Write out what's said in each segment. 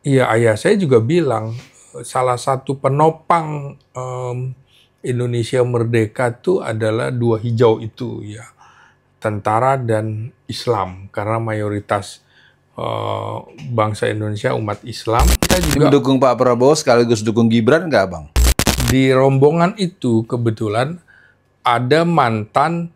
Iya, ayah saya juga bilang salah satu penopang Indonesia merdeka itu adalah dua hijau itu ya, tentara dan Islam karena mayoritas eh, bangsa Indonesia umat Islam. Kita Ini juga mendukung Pak Prabowo sekaligus dukung Gibran nggak, Bang? di rombongan itu kebetulan ada mantan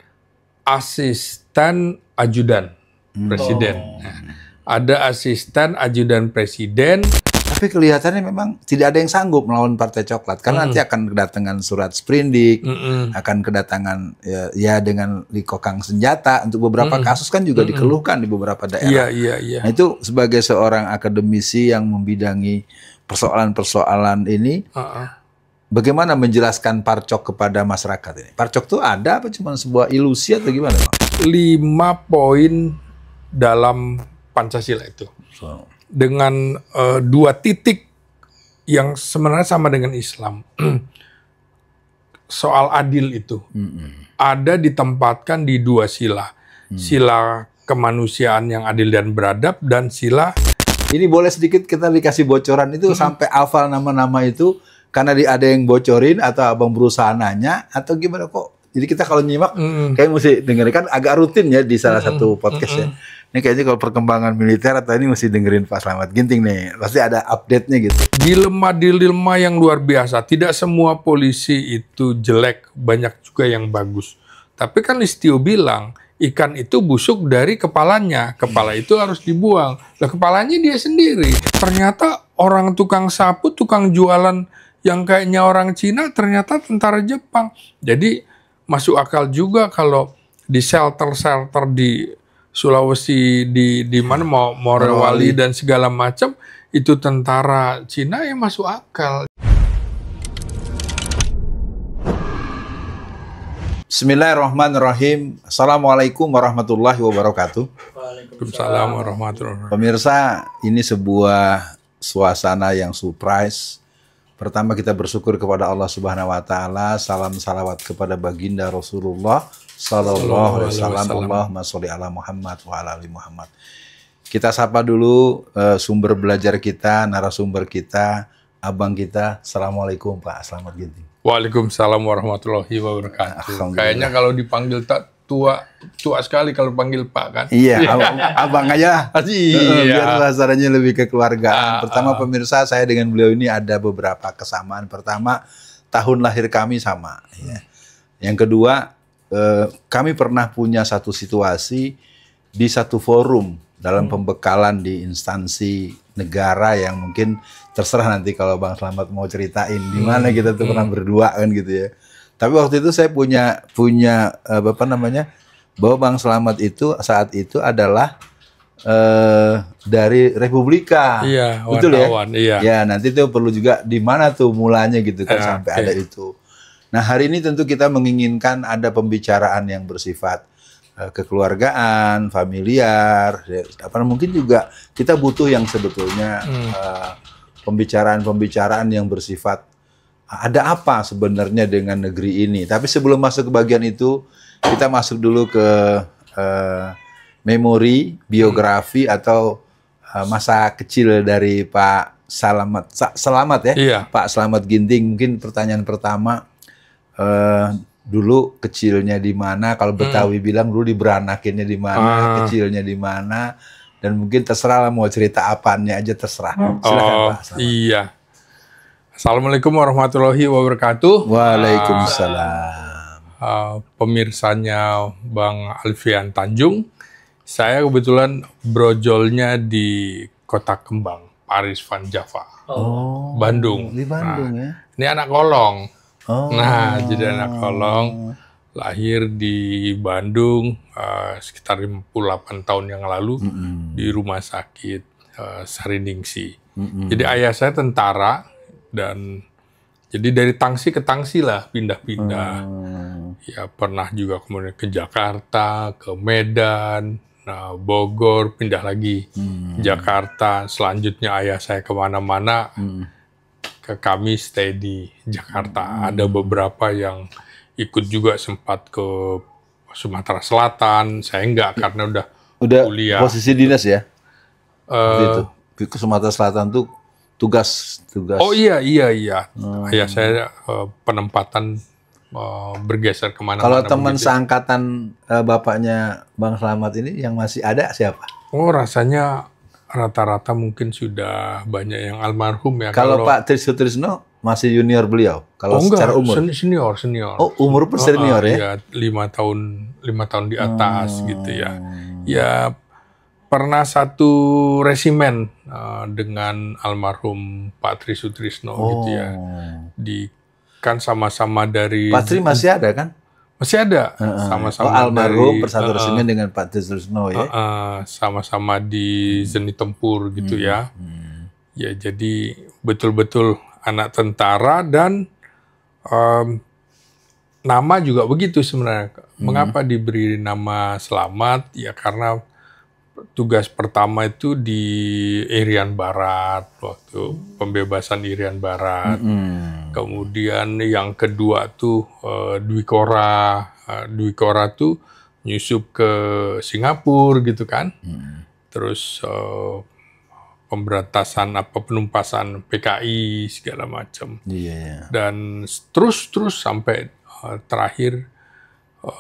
asisten ajudan presiden. Nah, ada asisten ajudan presiden. Tapi kelihatannya memang tidak ada yang sanggup melawan Partai Coklat. Karena nanti akan kedatangan surat sprindik, akan kedatangan ya dengan likokang senjata. Untuk beberapa kasus kan juga dikeluhkan di beberapa daerah. Iya. Nah, itu sebagai seorang akademisi yang membidangi persoalan-persoalan ini, bagaimana menjelaskan parcok kepada masyarakat ini? Parcok itu ada apa cuma sebuah ilusi atau gimana, Pak? 5 poin dalam Pancasila itu. Dengan 2 titik yang sebenarnya sama dengan Islam. Soal adil itu. Ada ditempatkan di 2 sila. Sila kemanusiaan yang adil dan beradab dan sila. Ini boleh sedikit kita dikasih bocoran itu sampai hafal nama-nama itu karena ada yang bocorin atau abang berusaha nanya atau gimana kok? Jadi kita kalau nyimak kayak mesti dengerin, kan agak rutin ya di salah satu podcast ya. Ini kayaknya kalau perkembangan militer atau ini mesti dengerin Pak Slamet Ginting nih. Pasti ada update-nya gitu. Dilema yang luar biasa. Tidak semua polisi itu jelek, banyak juga yang bagus. Tapi kan Listio bilang, ikan itu busuk dari kepalanya. Kepala itu harus dibuang. Lah kepalanya dia sendiri. Ternyata orang tukang sapu, tukang jualan yang kayaknya orang Cina, ternyata tentara Jepang. Jadi masuk akal juga kalau di shelter-shelter di Sulawesi, di mana Morowali dan segala macam, itu tentara Cina, yang masuk akal. Bismillahirrahmanirrahim. Assalamualaikum warahmatullahi wabarakatuh. Waalaikumsalam warahmatullahi wabarakatuh. Pemirsa, ini sebuah suasana yang surprise. Pertama kita bersyukur kepada Allah Subhanahu wa taala, salam salawat kepada baginda Rasulullah sallallahu alaihi wasallam. Allahumma sholli ala Muhammad wa ala ali Muhammad. Kita sapa dulu sumber belajar kita, narasumber kita, abang kita. Assalamualaikum Pak Slamet Ginting. Waalaikumsalam warahmatullahi wabarakatuh. Kayaknya kalau dipanggil tua sekali kalau panggil Pak kan? Iya, abang aja. Iya. Biar rasanya lebih kekeluargaan. Pertama pemirsa, saya dengan beliau ini ada beberapa kesamaan. Pertama, tahun lahir kami sama. Ya. Yang kedua, kami pernah punya satu situasi di satu forum dalam pembekalan di instansi negara yang mungkin terserah nanti kalau Bang Slamet mau ceritain di mana kita tuh pernah berdua kan gitu ya. Tapi waktu itu saya punya bahwa Bang Slamet itu saat itu adalah dari Republika. Iya, betul wartawan, ya? iya. Ya, nanti tuh perlu juga di mana tuh mulanya gitu kan sampai ada itu. Nah, hari ini tentu kita menginginkan ada pembicaraan yang bersifat kekeluargaan, familiar, mungkin juga kita butuh yang sebetulnya pembicaraan-pembicaraan yang bersifat ada apa sebenarnya dengan negeri ini. Tapi sebelum masuk ke bagian itu, kita masuk dulu ke memori, biografi atau masa kecil dari Pak Slamet ya, Iya. Pak Slamet Ginting. Mungkin pertanyaan pertama, dulu kecilnya di mana? Kalau Betawi bilang dulu diberanakinnya di mana, kecilnya di mana, dan mungkin terserah lah mau cerita apanya aja terserah. Silakan Pak Slamet. Iya. Assalamualaikum warahmatullahi wabarakatuh. Waalaikumsalam. Pemirsanya Bang Alfian Tanjung. Saya kebetulan brojolnya di Kota Kembang, Paris Van Java, Bandung. Di Bandung ya. Ini anak kolong. Nah, jadi anak kolong, lahir di Bandung sekitar 58 tahun yang lalu di rumah sakit Sariningsi. Jadi ayah saya tentara dan jadi dari tangsi ke tangsi lah pindah-pindah. Ya pernah juga kemudian ke Jakarta, ke Medan, Bogor, pindah lagi Jakarta. Selanjutnya ayah saya kemana-mana. Ke kami stay di Jakarta. Ada beberapa yang ikut juga sempat ke Sumatera Selatan. Saya enggak karena udah kuliah. Posisi dinas ya? Itu. ke Sumatera Selatan tuh tugas. Oh iya. Ayah saya penempatan bergeser kemana-mana. Kalau teman begitu. seangkatan bapaknya Bang Slamet ini yang masih ada siapa? Oh, rasanya rata-rata mungkin sudah banyak yang almarhum ya. Kalau Pak Tri Sutrisno masih junior beliau. Kalau secara umur. Senior. Oh, umur pun senior ya? Iya, 5 tahun di atas gitu ya. Ya pernah satu resimen dengan almarhum Pak Tri Sutrisno gitu ya. Kan sama-sama dari Pak Tri masih ada kan? masih ada sama-sama almarhum dari bersatu resimen dengan Pak Tri Sutrisno ya. sama-sama di seni tempur gitu ya. Ya jadi betul-betul anak tentara dan nama juga begitu sebenarnya. Mengapa diberi nama Slamet? Ya karena tugas pertama itu di Irian Barat, waktu pembebasan Irian Barat. Kemudian yang kedua tuh Dwi Kora. Dwi Kora tuh nyusup ke Singapura gitu kan. Terus pemberantasan penumpasan PKI segala macam. Dan terus sampai terakhir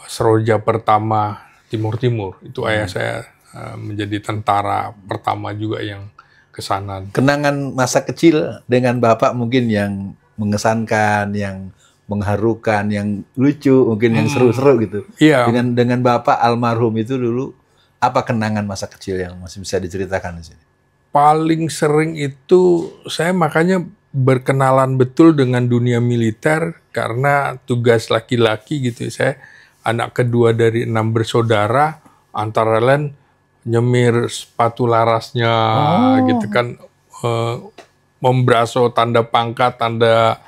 Seroja pertama Timur itu ayah saya menjadi tentara pertama juga yang ke sana. Kenangan masa kecil dengan Bapak mungkin yang mengesankan, yang mengharukan, yang lucu, mungkin yang seru-seru gitu. Iya. Dengan Bapak almarhum itu dulu, apa kenangan masa kecil yang masih bisa diceritakan di sini? Paling sering itu saya makanya berkenalan betul dengan dunia militer karena tugas laki-laki gitu. Saya anak kedua dari 6 bersaudara, antara lain nyemir sepatu larasnya gitu kan, membraso tanda pangkat, tanda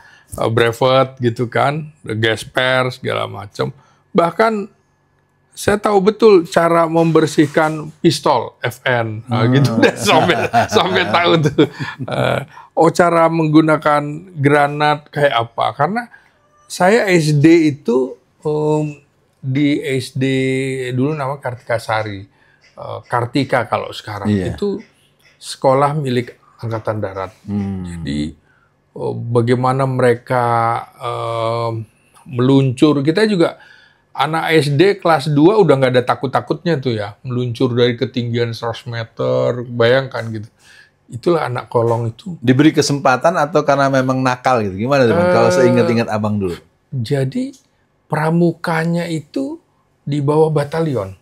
brevet gitu kan, gesper segala macam. Bahkan saya tahu betul cara membersihkan pistol FN gitu sampai tahu tuh. Cara menggunakan granat kayak apa? Karena saya SD itu di SD dulu nama Kartikasari. Kartika kalau sekarang itu sekolah milik Angkatan Darat. Jadi bagaimana mereka meluncur, kita juga anak SD kelas 2 udah nggak ada takut-takutnya tuh ya, meluncur dari ketinggian 100 meter, bayangkan gitu. Itulah anak kolong itu. Diberi kesempatan atau karena memang nakal gitu? Gimana teman? Kalau seingat-ingat abang dulu. Jadi pramukanya itu di bawah batalion.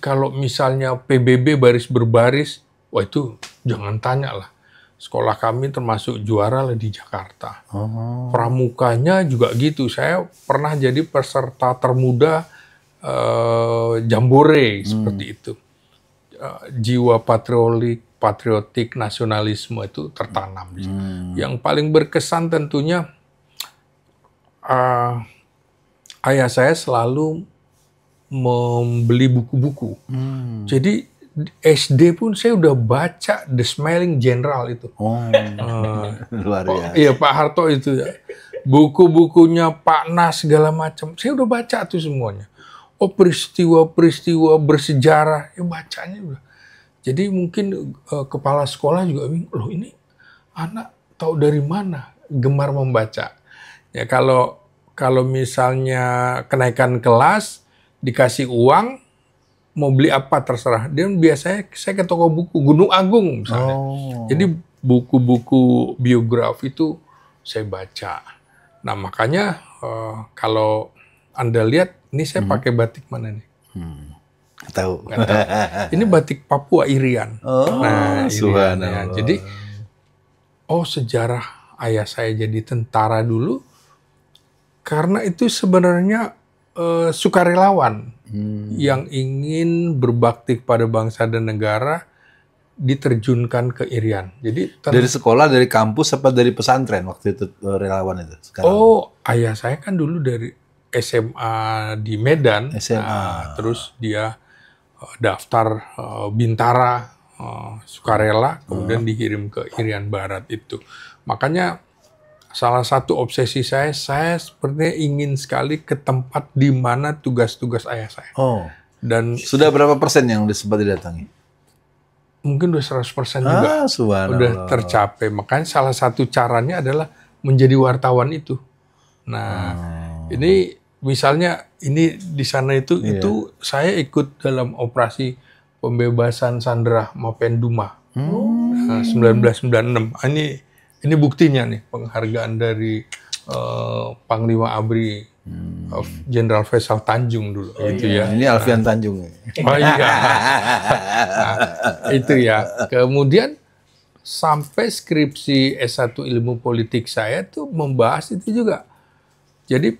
Kalau misalnya PBB baris berbaris, wah itu jangan tanya lah. Sekolah kami termasuk juara lah di Jakarta. Pramukanya juga gitu. Saya pernah jadi peserta termuda Jambore seperti itu. Jiwa patriotik nasionalisme itu tertanam. Yang paling berkesan tentunya ayah saya selalu membeli buku-buku. Jadi SD pun saya udah baca The Smiling General itu. Luar biasa. Iya, Pak Harto itu ya. Buku-bukunya Pak Nas segala macam. Saya udah baca tuh semuanya. Peristiwa-peristiwa bersejarah, ya bacanya udah. Jadi mungkin kepala sekolah juga bingung, loh ini anak tahu dari mana gemar membaca. Ya kalau misalnya kenaikan kelas dikasih uang, mau beli apa terserah. Dia biasanya saya ke toko buku Gunung Agung misalnya. Jadi buku-buku biografi itu saya baca. Nah makanya kalau Anda lihat, ini saya pakai batik mana nih? Tahu. Ini batik Papua Irian. Nah, Irian, ya. Jadi sejarah ayah saya jadi tentara dulu karena itu sebenarnya sukarelawan yang ingin berbakti kepada bangsa dan negara diterjunkan ke Irian. Jadi dari sekolah, dari kampus, apa dari pesantren waktu itu relawan itu? Sekarang. Ayah saya kan dulu dari SMA di Medan. Terus dia daftar Bintara sukarela, kemudian dikirim ke Irian Barat itu. Makanya salah satu obsesi saya sepertinya ingin sekali ke tempat di mana tugas-tugas ayah saya. Dan sudah berapa persen yang sempat didatangi? mungkin udah 100% juga udah tercapai. Makanya salah satu caranya adalah menjadi wartawan itu. Nah, ini misalnya ini di sana itu saya ikut dalam operasi pembebasan Sandera Mapenduma 1996. Ini buktinya nih, penghargaan dari Panglima ABRI Jenderal Faisal Tanjung dulu ya. Ini Alfian Tanjung. Oh iya. Nah, itu ya. Kemudian sampai skripsi S1 Ilmu Politik saya tuh membahas itu juga. Jadi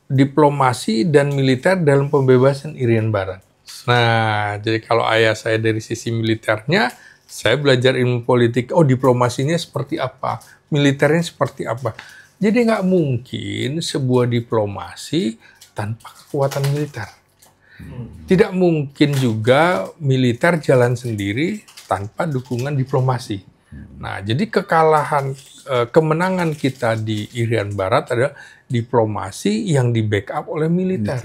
diplomasi dan militer dalam pembebasan Irian Barat. Nah, jadi kalau ayah saya dari sisi militernya, saya belajar ilmu politik. Oh, diplomasinya seperti apa? Militernya seperti apa? Jadi nggak mungkin sebuah diplomasi tanpa kekuatan militer. Tidak mungkin juga militer jalan sendiri tanpa dukungan diplomasi. Nah, jadi kemenangan kita di Irian Barat adalah diplomasi yang di backup oleh militer.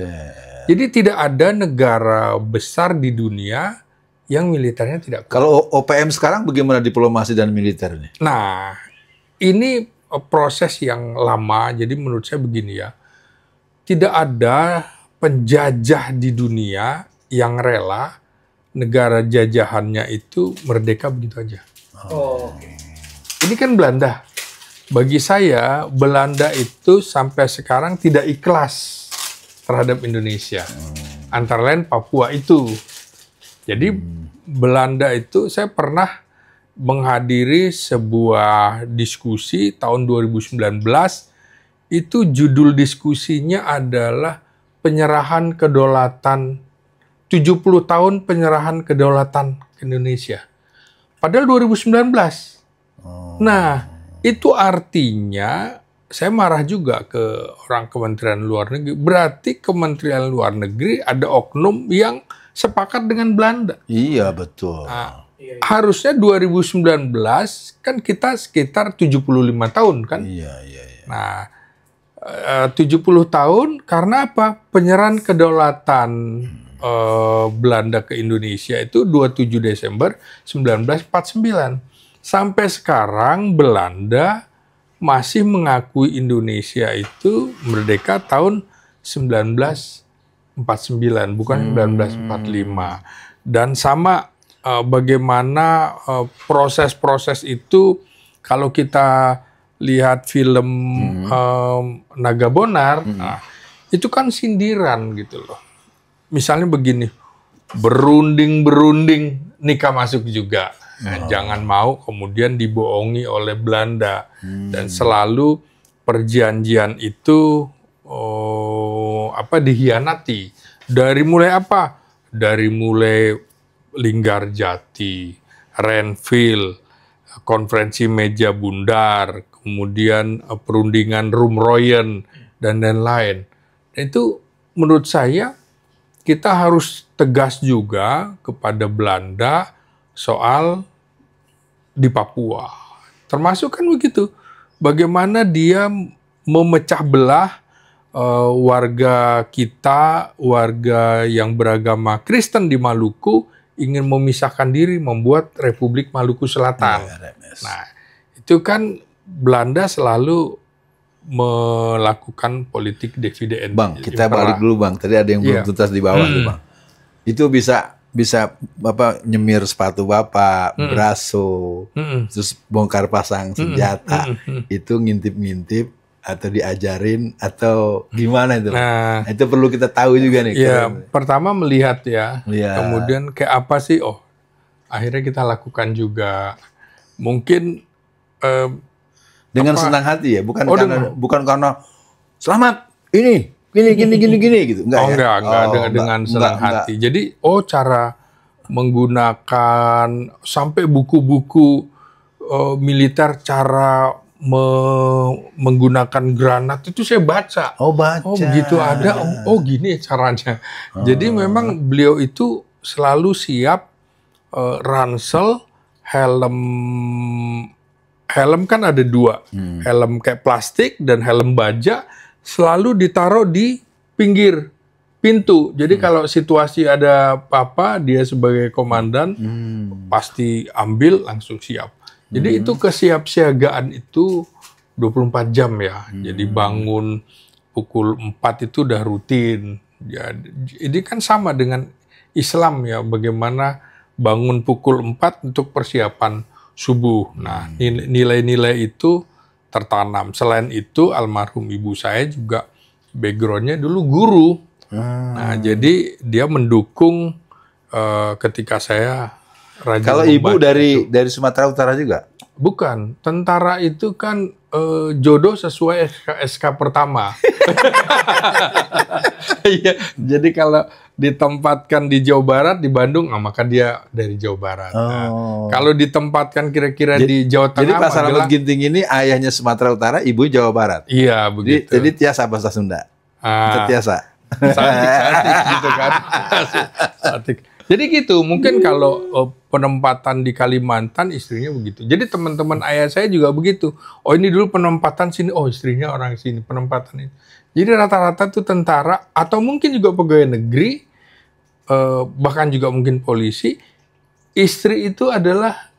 Jadi tidak ada negara besar di dunia yang militernya tidak kuat. Kalau OPM sekarang bagaimana diplomasi dan militer ini? Nah, ini proses yang lama. Jadi menurut saya begini ya, tidak ada penjajah di dunia yang rela negara jajahannya itu merdeka begitu aja. Ini kan Belanda. Bagi saya, Belanda itu sampai sekarang tidak ikhlas terhadap Indonesia. Antara lain Papua itu. Jadi Belanda itu, saya pernah menghadiri sebuah diskusi tahun 2019. Itu judul diskusinya adalah penyerahan kedaulatan, 70 tahun penyerahan kedaulatan ke Indonesia. Padahal 2019. Nah, itu artinya, saya marah juga ke orang Kementerian Luar Negeri. Berarti Kementerian Luar Negeri ada oknum yang sepakat dengan Belanda. Iya, betul. Nah, harusnya 2019 kan kita sekitar 75 tahun kan? Iya. Nah, 70 tahun karena apa? Penyerahan kedaulatan Belanda ke Indonesia itu 27 Desember 1949. Sampai sekarang Belanda masih mengakui Indonesia itu merdeka tahun 1949, bukan 1945. Dan sama bagaimana proses-proses itu, kalau kita lihat film Naga Bonar, nah, itu kan sindiran gitu loh. Misalnya begini, berunding-berunding nikah masuk juga. Nah, jangan mau kemudian dibohongi oleh Belanda. Dan selalu perjanjian itu dihianati. Dari mulai apa? Dari mulai Linggarjati, Renville, konferensi meja bundar, kemudian perundingan Rumroyen, dan lain-lain. Itu menurut saya kita harus tegas juga kepada Belanda soal di Papua. Termasuk kan begitu, bagaimana dia memecah belah warga kita, warga yang beragama Kristen di Maluku, ingin memisahkan diri, membuat Republik Maluku Selatan. Nah, itu kan Belanda selalu melakukan politik divide. Bang, kita balik dulu Bang. Tadi ada yang belum tuntas di bawah tuh Bang. Itu bisa Bapak nyemir sepatu Bapak, braso, terus bongkar pasang senjata, itu ngintip-ngintip atau diajarin atau gimana itu? Nah, itu perlu kita tahu juga nih. Ya, pertama melihat ya, kemudian kayak apa sih? Oh, akhirnya kita lakukan juga. Mungkin dengan senang hati ya, bukan karena selamat ini. Gini gitu. Enggak, dengan senang hati. Jadi, cara menggunakan sampai buku-buku militer, cara menggunakan granat itu saya baca. Baca. Begitu ada. Gini caranya. Jadi memang beliau itu selalu siap ransel, helm kan ada dua. Helm kayak plastik dan helm baja. Selalu ditaruh di pinggir pintu. Jadi kalau situasi ada apa-apa, dia sebagai komandan pasti ambil langsung siap. Jadi itu kesiapsiagaan itu 24 jam ya. Jadi bangun pukul 4 itu udah rutin. Ya, ini kan sama dengan Islam ya, bagaimana bangun pukul 4 untuk persiapan subuh. Nah, nilai-nilai itu tertanam. Selain itu, almarhum ibu saya juga background-nya dulu guru. Nah, jadi dia mendukung ketika saya rajin Kalau ibu membaca dari Sumatera Utara juga? Bukan, tentara itu kan jodoh sesuai SK pertama. Iya, jadi kalau ditempatkan di Jawa Barat, di Bandung, maka dia dari Jawa Barat. Nah, kalau ditempatkan kira-kira di Jawa Tengah, jadi Pak Slamet Ginting ini ayahnya Sumatera Utara, ibu Jawa Barat. Iya, begitu. Jadi Tiasa bahasa Sunda. Tiasa. Satik gitu kan. Satik. Jadi gitu, mungkin kalau penempatan di Kalimantan istrinya begitu. Jadi teman-teman ayah saya juga begitu. Oh ini dulu penempatan sini, oh istrinya orang sini, penempatan ini. Jadi rata-rata tuh tentara atau mungkin juga pegawai negeri, bahkan juga mungkin polisi. Istri itu adalah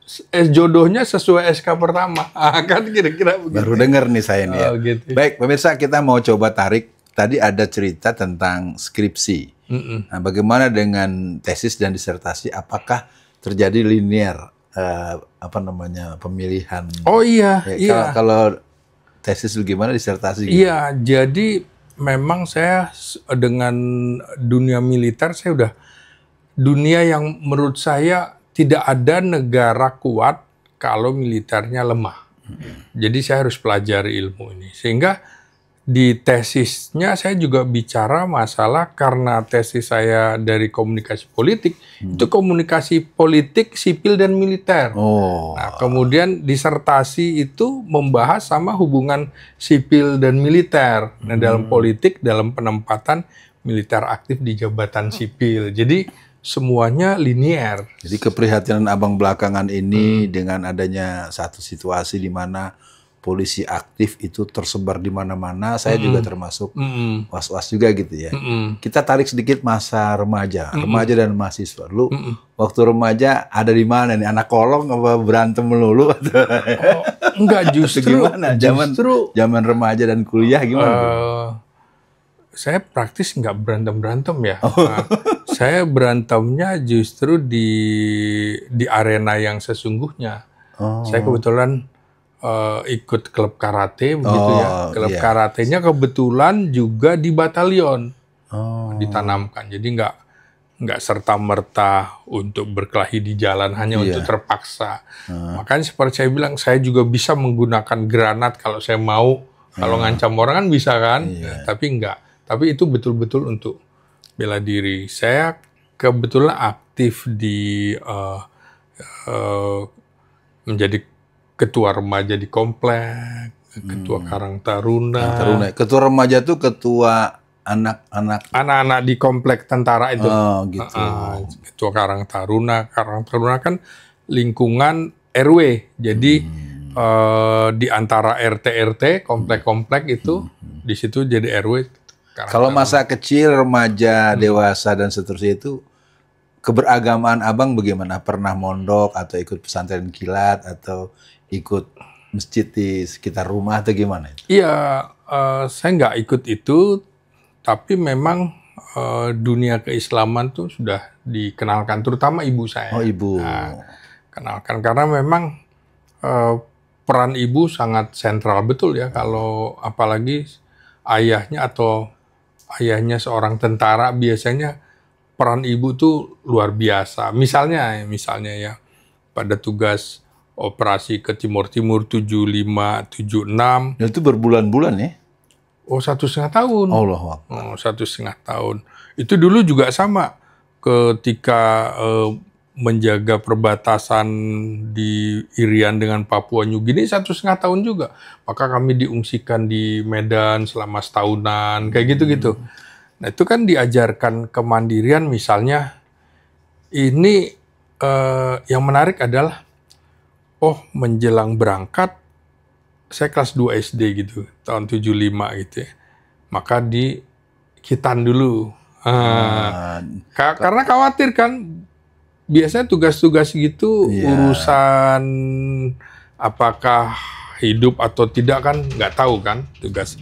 jodohnya sesuai SK pertama. Kan kira-kira begitu. Baru dengar nih saya nih ya. Gitu. Baik pemirsa, kita mau coba tarik. Tadi ada cerita tentang skripsi. Nah, bagaimana dengan tesis dan disertasi? Apakah terjadi linear pemilihan? Oh iya, iya. Kalau tesis gimana, disertasi gimana? Iya, jadi memang saya dengan dunia militer saya udah dunia yang menurut saya tidak ada negara kuat kalau militernya lemah. Jadi saya harus pelajari ilmu ini. Sehingga di tesisnya saya juga bicara masalah karena tesis saya dari komunikasi politik, itu komunikasi politik, sipil, dan militer. Nah, kemudian disertasi itu membahas sama hubungan sipil dan militer. Nah, dalam politik, dalam penempatan militer aktif di jabatan sipil. Jadi semuanya linier. Jadi keprihatinan abang belakangan ini dengan adanya satu situasi di mana polisi aktif itu tersebar di mana-mana, saya juga termasuk was-was juga gitu ya. Kita tarik sedikit masa remaja dan mahasiswa. Lu waktu remaja ada di mana nih? Anak kolong apa berantem melulu? Enggak, justru gimana? Zaman remaja dan kuliah gimana? Saya praktis nggak berantem ya. Nah, saya berantemnya justru di arena yang sesungguhnya. Saya kebetulan ikut klub karate begitu ya. Klub karatenya kebetulan juga di batalion ditanamkan. Jadi nggak serta merta untuk berkelahi di jalan hanya untuk terpaksa. Makanya seperti saya bilang, saya juga bisa menggunakan granat kalau saya mau. Kalau ngancam orang kan bisa kan, tapi enggak. Tapi itu betul-betul untuk bela diri. Saya kebetulan aktif di menjadi ketua remaja di komplek, ketua Karang Taruna. Ketua remaja tuh ketua anak-anak di komplek tentara itu. Gitu. Ketua Karang Taruna. Karang Taruna kan lingkungan RW. Jadi di antara RT komplek-komplek itu di situ jadi RW. Kalau masa kecil, remaja, dewasa dan seterusnya itu keberagamaan abang bagaimana? Pernah mondok atau ikut pesantren kilat atau ikut masjid di sekitar rumah atau gimana? Iya, saya nggak ikut itu, tapi memang dunia keislaman tuh sudah dikenalkan, terutama ibu saya. Oh, ibu. Nah, kenalkan karena memang peran ibu sangat sentral, betul ya, kalau apalagi ayahnya seorang tentara, biasanya peran ibu tuh luar biasa. Misalnya ya, pada tugas operasi ke Timur 75, 76. Itu berbulan-bulan ya? Oh, 1,5 tahun. Allah. 1,5 tahun. Itu dulu juga sama. Ketika menjaga perbatasan di Irian dengan Papua New Guinea 1,5 tahun juga. Maka kami diungsikan di Medan selama setahunan, kayak gitu-gitu. Nah, itu kan diajarkan kemandirian. Misalnya, ini yang menarik adalah menjelang berangkat, saya kelas 2 SD gitu, tahun 75 gitu ya. Maka di Khitan dulu, Karena khawatir kan, biasanya tugas-tugas gitu urusan apakah hidup atau tidak kan nggak tahu kan, tugas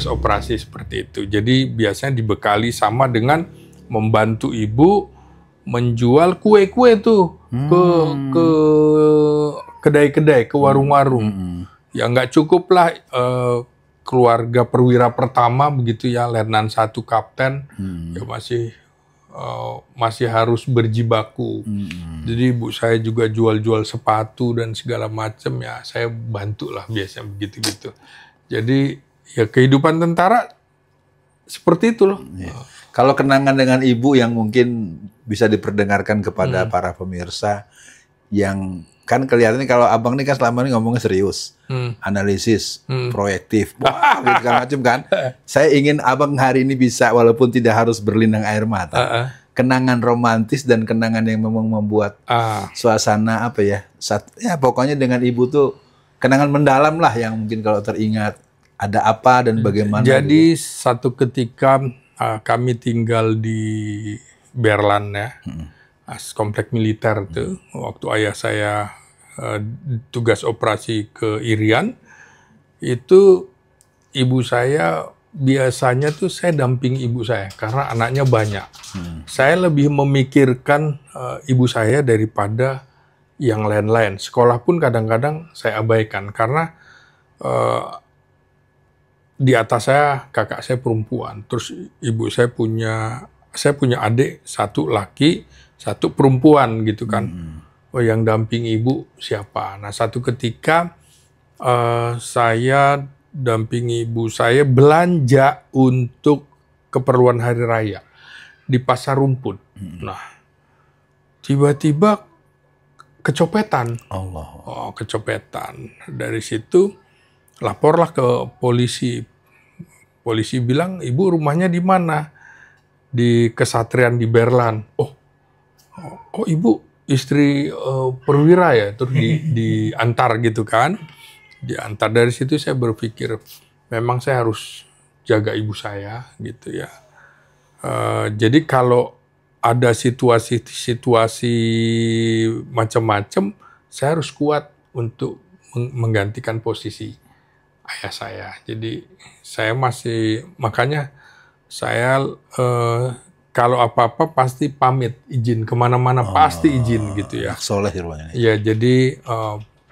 operasi seperti itu. Jadi biasanya dibekali sama dengan membantu ibu menjual kue-kue tuh ke kedai-kedai, ke warung-warung. Ya nggak cukup lah keluarga perwira pertama begitu ya, Letnan 1 Kapten, ya masih harus berjibaku. Jadi ibu saya juga jual-jual sepatu dan segala macam, ya saya bantu lah biasanya begitu-gitu. Jadi ya kehidupan tentara seperti itu loh. Kalau kenangan dengan ibu yang mungkin bisa diperdengarkan kepada para pemirsa, yang kan kelihatannya kalau abang ini kan selama ini ngomongnya serius, analisis, proyektif, wah gitu macam kan. Saya ingin abang hari ini bisa, walaupun tidak harus berlinang air mata, kenangan romantis dan kenangan yang memang membuat suasana apa ya, ya pokoknya dengan ibu tuh kenangan mendalam lah yang mungkin kalau teringat ada apa dan bagaimana. Jadi gitu. Satu ketika kami tinggal di Berlan ya, komplek militer tuh, waktu ayah saya tugas operasi ke Irian, itu ibu saya biasanya tuh saya damping ibu saya karena anaknya banyak. Saya lebih memikirkan ibu saya daripada yang lain-lain. Sekolah pun kadang-kadang saya abaikan karena di atas saya kakak saya perempuan, terus ibu saya punya adik, 1 laki, 1 perempuan gitu kan. Oh, yang damping ibu siapa? Nah, satu ketika saya dampingi ibu saya belanja untuk keperluan hari raya di pasar rumput. Nah, tiba-tiba kecopetan. Oh, kecopetan. Dari situ laporlah ke polisi. Polisi bilang, ibu rumahnya di mana? Di Kesatrian di Berlan. Oh ibu istri perwira ya, terus diantar gitu kan. Diantar. Dari situ saya berpikir, memang saya harus jaga ibu saya gitu ya. Jadi kalau ada situasi-situasi macam-macam, saya harus kuat untuk menggantikan posisi ayah saya. Jadi saya makanya saya kalau apa-apa pasti pamit, izin kemana-mana pasti izin gitu ya. Soleh rumahnya. Ya, jadi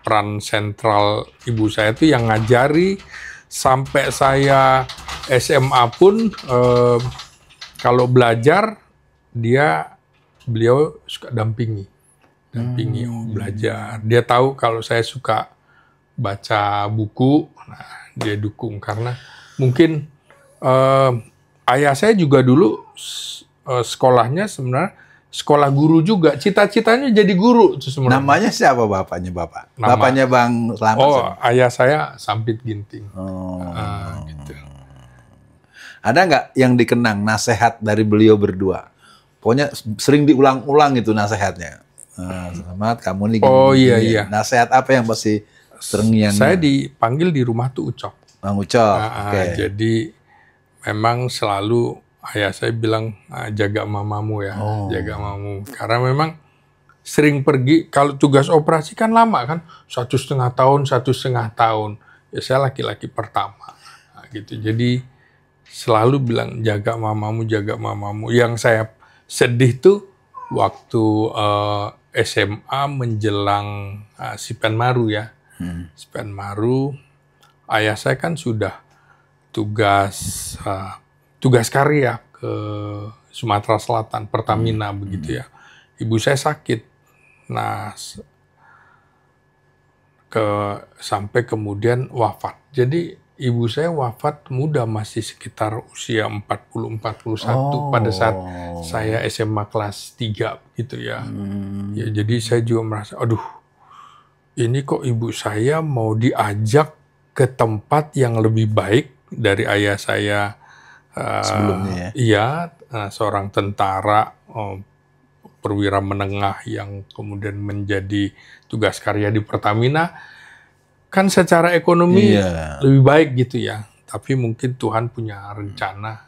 peran sentral ibu saya itu yang ngajari sampai saya SMA pun kalau belajar beliau suka dampingi belajar. Dia tahu kalau saya suka baca buku, nah dia dukung karena mungkin ayah saya juga dulu sekolahnya sebenarnya sekolah guru juga, cita-citanya jadi guru sebenarnya. Namanya siapa bapaknya bapak? Bapaknya Bang Slamet. Ayah saya Sampit Ginting. Gitu. Ada nggak yang dikenang nasihat dari beliau berdua? Pokoknya sering diulang-ulang itu nasihatnya. Selamat kamu nih. Iya. Nasihat apa yang pasti terngiang? Saya dipanggil di rumah tuh Ucok. Bang Ucok. Jadi memang selalu ayah saya bilang jaga mamamu ya, jaga mamamu. Karena memang sering pergi, kalau tugas operasi kan lama kan, 1,5 tahun, 1,5 tahun. Ya saya laki-laki pertama, gitu. Jadi selalu bilang jaga mamamu, jaga mamamu. Yang saya sedih tuh waktu SMA menjelang Sipenmaru ya. Sipenmaru, ayah saya kan sudah tugas karya ke Sumatera Selatan, Pertamina begitu ya. Ibu saya sakit. Nah, sampai kemudian wafat. Jadi ibu saya wafat muda, masih sekitar usia 40-41 pada saat saya SMA kelas 3 gitu ya. Ya, jadi saya juga merasa, aduh, ini kok ibu saya mau diajak ke tempat yang lebih baik dari ayah saya sebelumnya ya. Iya, seorang tentara perwira menengah yang kemudian menjadi tugas karya di Pertamina. Kan secara ekonomi lebih baik gitu ya. Tapi mungkin Tuhan punya rencana.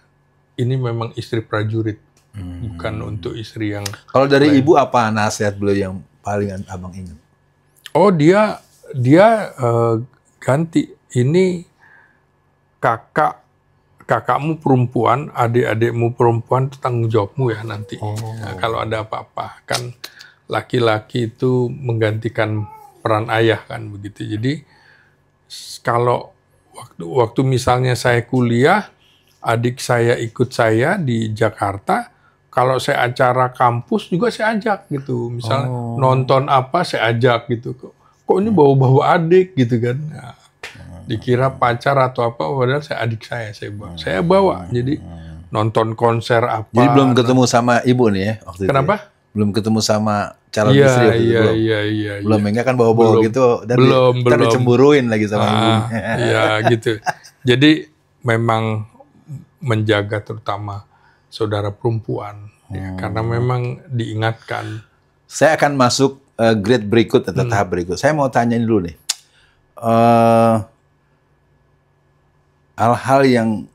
ini memang istri prajurit, bukan untuk istri yang. Kalau dari ibu apa nasihat beliau yang paling abang ingat? Oh, dia ganti, ini kakakmu perempuan, adik-adikmu perempuan, itu tanggung jawabmu ya nanti. Nah, kalau ada apa-apa, kan laki-laki itu menggantikan peran ayah kan begitu. Jadi kalau waktu misalnya saya kuliah, adik saya ikut saya di Jakarta, kalau saya acara kampus juga saya ajak gitu. Misalnya nonton apa saya ajak gitu. Kok ini bawa-bawa adik gitu kan. Nah, dikira pacar atau apa, padahal adik saya bawa. Saya bawa. Jadi nonton konser apa. Jadi belum ketemu sama ibu nih ya waktu Kenapa? itu ya? Belum ketemu sama calon istri waktu itu belum? Iya. Belum, enggak kan bawa-bawa gitu. Dan belum. dicemburuin lagi sama ibunya. Iya gitu. Jadi memang menjaga terutama saudara perempuan. Ya, karena memang diingatkan. Saya akan masuk grade berikut atau tahap berikut. Saya mau tanya dulu nih. Hal-hal yang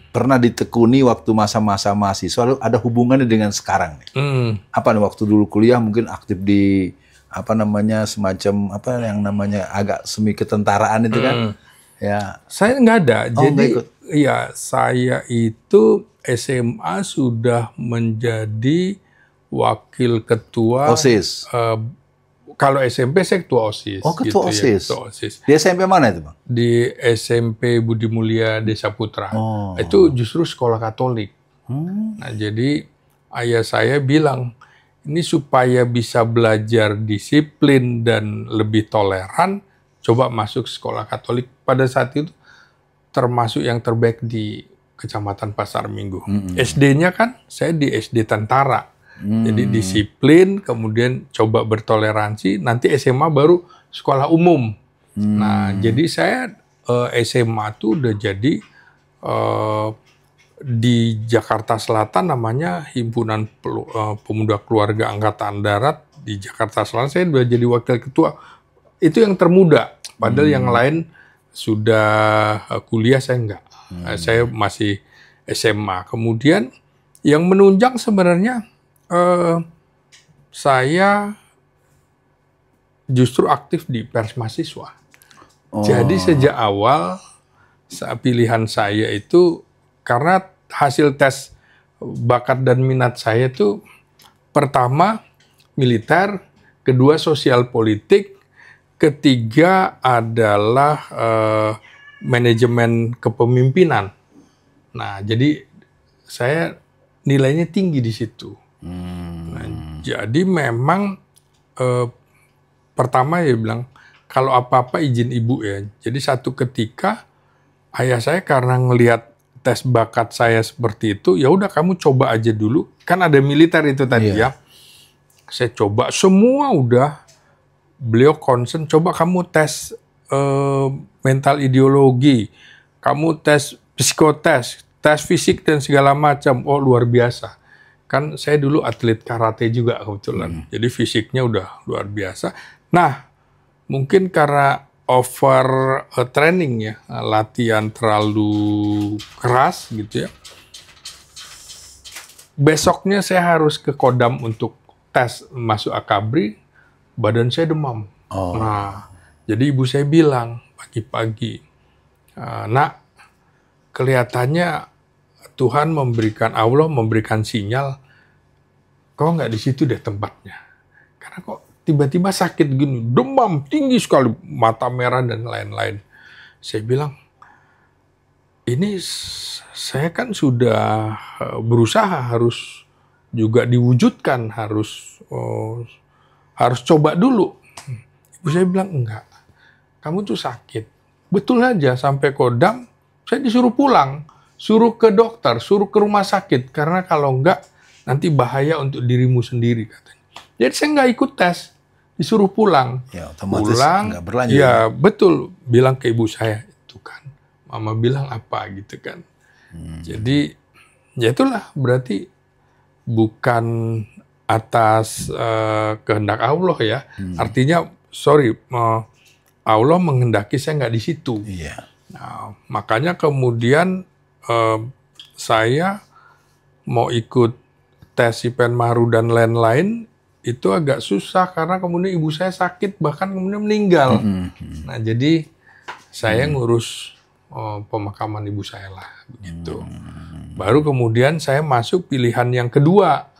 pernah ditekuni waktu masa-masa mahasiswa lalu ada hubungannya dengan sekarang nih. Apa nih waktu dulu kuliah mungkin aktif di apa namanya semacam apa yang namanya agak semi ketentaraan itu kan? Ya. Saya nggak ada. Jadi ikut. ya saya itu SMA sudah menjadi wakil ketua OSIS. Kalau SMP saya ketua OSIS. Oh, ketua gitu OSIS. Ya, ketua OSIS. Di SMP mana itu, Bang? Di SMP Budi Mulia Desa Putra. Itu justru sekolah Katolik. Nah, jadi ayah saya bilang, ini supaya bisa belajar disiplin dan lebih toleran, coba masuk sekolah Katolik. Pada saat itu termasuk yang terbaik di Kecamatan Pasar Minggu. SD-nya kan saya di SD Tentara. Jadi disiplin, kemudian coba bertoleransi, nanti SMA baru sekolah umum. Nah, jadi saya SMA tuh udah jadi di Jakarta Selatan namanya Himpunan Pemuda Keluarga Angkatan Darat di Jakarta Selatan. Saya udah jadi wakil ketua. Itu yang termuda. Padahal yang lain sudah kuliah, saya enggak. Saya masih SMA. Kemudian yang menunjang sebenarnya saya justru aktif di Pers Mahasiswa. Jadi sejak awal pilihan saya itu karena hasil tes bakat dan minat saya itu pertama militer, kedua sosial politik, ketiga adalah manajemen kepemimpinan. Nah, jadi saya nilainya tinggi di situ. Nah, jadi memang pertama dia bilang kalau apa-apa izin ibu ya. Jadi satu ketika ayah saya karena ngelihat tes bakat saya seperti itu, ya udah kamu coba aja dulu. Kan ada militer itu tadi ya. Saya coba semua udah. Beliau concern coba kamu tes mental ideologi, kamu tes psikotes, tes fisik dan segala macam. Oh luar biasa. Kan saya dulu atlet karate juga kebetulan. Jadi fisiknya udah luar biasa. Nah, mungkin karena over training ya, latihan terlalu keras gitu ya. Besoknya saya harus ke Kodam untuk tes masuk Akabri, badan saya demam. Nah, jadi ibu saya bilang pagi-pagi, nak, kelihatannya Tuhan Allah memberikan sinyal, kau nggak di situ deh tempatnya. Karena kok tiba-tiba sakit gini, demam tinggi sekali, mata merah dan lain-lain. Saya bilang, ini saya kan sudah berusaha harus juga diwujudkan, harus coba dulu. Ibu saya bilang, enggak, kamu tuh sakit. Betul aja, sampai Kodam, saya disuruh pulang. Suruh ke dokter, suruh ke rumah sakit. Karena kalau enggak, nanti bahaya untuk dirimu sendiri katanya. Jadi saya nggak ikut tes, disuruh pulang. Ya, otomatis pulang, nggak berlanjut. Ya betul, bilang ke ibu saya, itu kan, mama bilang apa gitu kan. Jadi, ya itulah berarti bukan atas kehendak Allah ya. Artinya, Allah menghendaki saya nggak di situ. Iya. Nah, makanya kemudian saya mau ikut tes IPN Mahru dan lain-lain itu agak susah karena kemudian ibu saya sakit bahkan kemudian meninggal. Nah jadi saya ngurus pemakaman ibu saya lah begitu. Baru kemudian saya masuk pilihan yang kedua.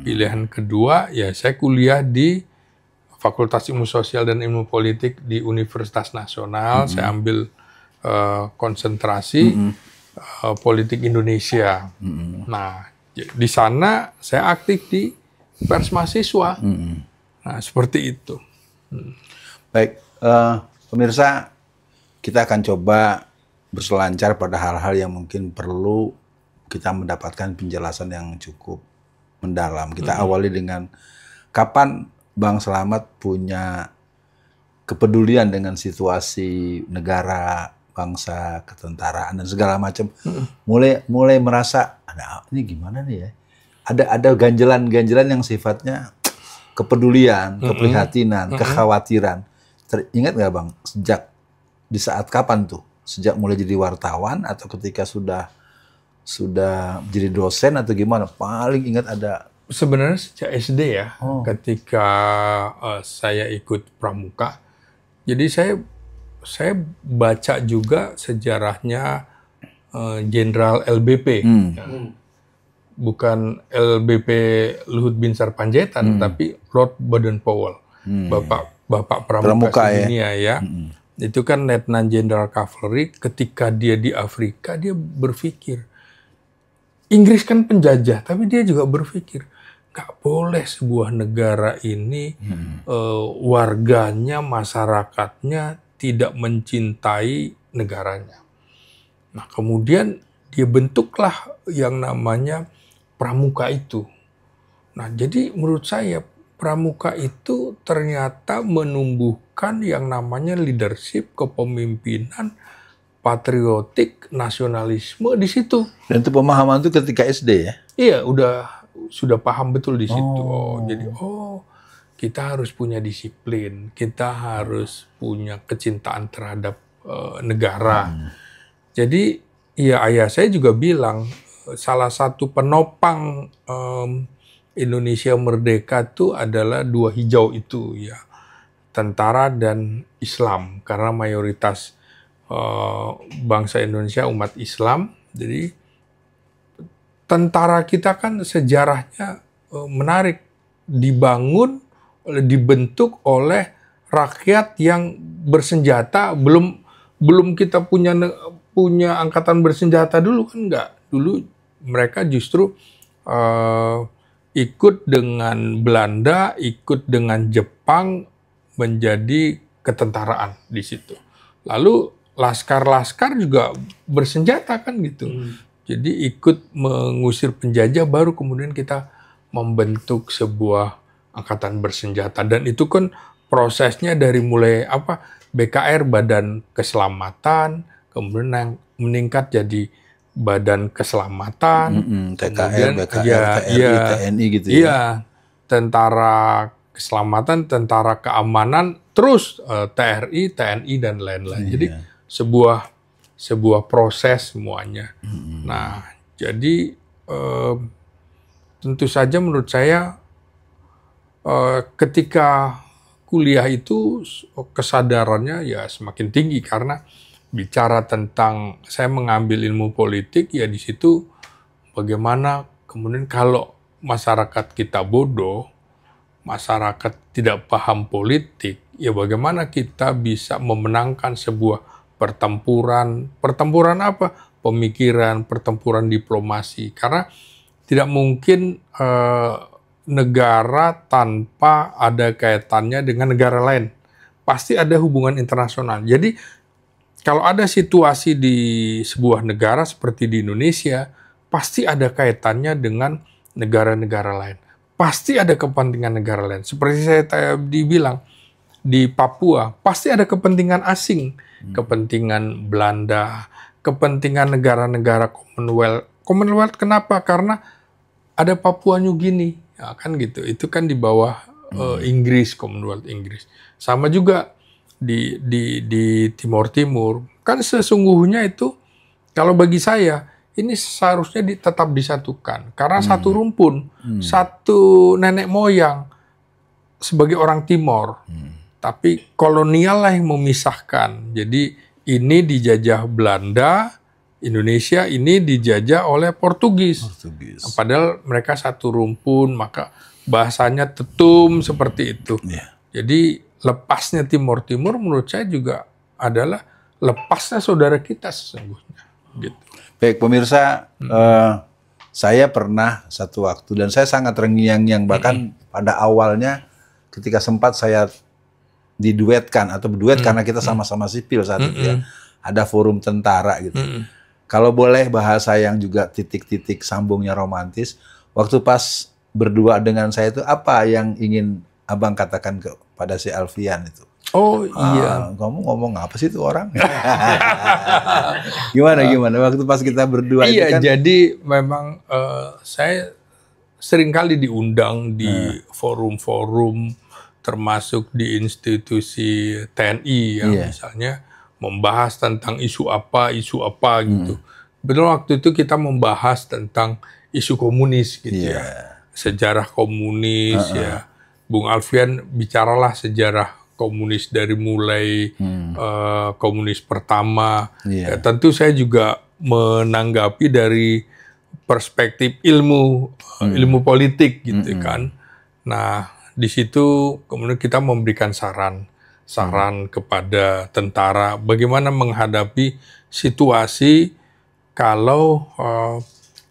Pilihan kedua ya saya kuliah di Fakultas Ilmu Sosial dan Ilmu Politik di Universitas Nasional. Saya ambil konsentrasi politik Indonesia. Nah, di sana saya aktif di pers mahasiswa. Nah, seperti itu. Baik, pemirsa, kita akan coba berselancar pada hal-hal yang mungkin perlu kita mendapatkan penjelasan yang cukup mendalam. Kita awali dengan kapan Bang Slamet punya kepedulian dengan situasi negara, bangsa, ketentaraan dan segala macam. Mulai merasa ada ini gimana nih ya? Ada ganjelan-ganjelan yang sifatnya kepedulian, keprihatinan, kekhawatiran. Ingat nggak Bang? Sejak di saat kapan tuh? Sejak mulai jadi wartawan atau ketika sudah jadi dosen atau gimana? Paling ingat ada. Sebenarnya sejak SD ya, ketika saya ikut pramuka. Jadi saya baca juga sejarahnya Jenderal LBP. Ya. Bukan LBP Luhut Binsar Panjaitan, tapi Lord Baden-Powell. Bapak pramuka dunia ya. Itu kan Letnan Jenderal Cavalry. Ketika dia di Afrika, dia berpikir, Inggris kan penjajah, tapi dia juga berpikir, nggak boleh sebuah negara ini warganya, masyarakatnya tidak mencintai negaranya. Nah, kemudian dia bentuklah yang namanya pramuka itu. Nah, jadi menurut saya pramuka itu ternyata menumbuhkan yang namanya leadership, kepemimpinan, patriotik, nasionalisme di situ. Dan itu pemahaman itu ketika SD ya? Iya, sudah paham betul di situ. Jadi kita harus punya disiplin, kita harus punya kecintaan terhadap negara. Jadi ya ayah saya juga bilang salah satu penopang Indonesia merdeka itu adalah dua hijau itu ya, tentara dan Islam, karena mayoritas bangsa Indonesia umat Islam. Jadi tentara kita kan sejarahnya menarik, dibentuk oleh rakyat yang bersenjata. Belum kita punya angkatan bersenjata dulu kan enggak. Dulu mereka justru ikut dengan Belanda, ikut dengan Jepang menjadi ketentaraan di situ. Lalu laskar-laskar juga bersenjata kan gitu. Jadi ikut mengusir penjajah, baru kemudian kita membentuk sebuah angkatan bersenjata. Dan itu kan prosesnya dari mulai BKR, Badan Keselamatan, kemudian meningkat jadi Badan Keselamatan, TKR, BKR, TRI, TNI gitu ya. Iya, Tentara Keselamatan, Tentara Keamanan, terus TRI, TNI dan lain-lain. Jadi sebuah proses semuanya. Nah, jadi tentu saja menurut saya ketika kuliah itu kesadarannya ya semakin tinggi, karena bicara tentang saya mengambil ilmu politik ya di situ bagaimana kemudian kalau masyarakat kita bodoh, masyarakat tidak paham politik, ya bagaimana kita bisa memenangkan sebuah pertempuran apa? Pemikiran, pertempuran diplomasi. Karena tidak mungkin negara tanpa ada kaitannya dengan negara lain. Pasti ada hubungan internasional. Jadi kalau ada situasi di sebuah negara seperti di Indonesia, pasti ada kaitannya dengan negara-negara lain. Pasti ada kepentingan negara lain. Seperti saya tadi bilang, di Papua pasti ada kepentingan asing, kepentingan Belanda, kepentingan negara-negara Commonwealth. Commonwealth kenapa? Karena ada Papua New Guinea, ya kan gitu. Itu kan di bawah Inggris, Commonwealth Inggris. Sama juga di Timur Timur. Kan sesungguhnya itu, kalau bagi saya, ini seharusnya tetap disatukan. Karena satu rumpun, satu nenek moyang sebagai orang Timor. Tapi kolonial lah yang memisahkan. Jadi ini dijajah Belanda, Indonesia ini dijajah oleh Portugis. Padahal mereka satu rumpun, maka bahasanya tetum seperti itu. Jadi lepasnya Timur Timur menurut saya juga adalah lepasnya saudara kita sesungguhnya. Gitu. Baik pemirsa, saya pernah satu waktu dan saya sangat terngiang-ngiang bahkan pada awalnya ketika sempat saya diduetkan atau berduet karena kita sama-sama sipil saat itu ya. Ada forum tentara gitu. Kalau boleh bahasa yang juga titik-titik sambungnya romantis, waktu pas berdua dengan saya itu apa yang ingin Abang katakan kepada si Alfian itu? Oh iya. Kamu ngomong apa sih itu orang? Gimana waktu pas kita berdua itu kan? Jadi memang saya seringkali diundang di forum-forum termasuk di institusi TNI ya misalnya membahas tentang isu apa gitu. Betul waktu itu kita membahas tentang isu komunis gitu ya. Sejarah komunis ya. Bung Alfian bicaralah sejarah komunis dari mulai komunis pertama. Ya, tentu saya juga menanggapi dari perspektif ilmu politik gitu kan. Nah, di situ kemudian kita memberikan saran kepada tentara bagaimana menghadapi situasi kalau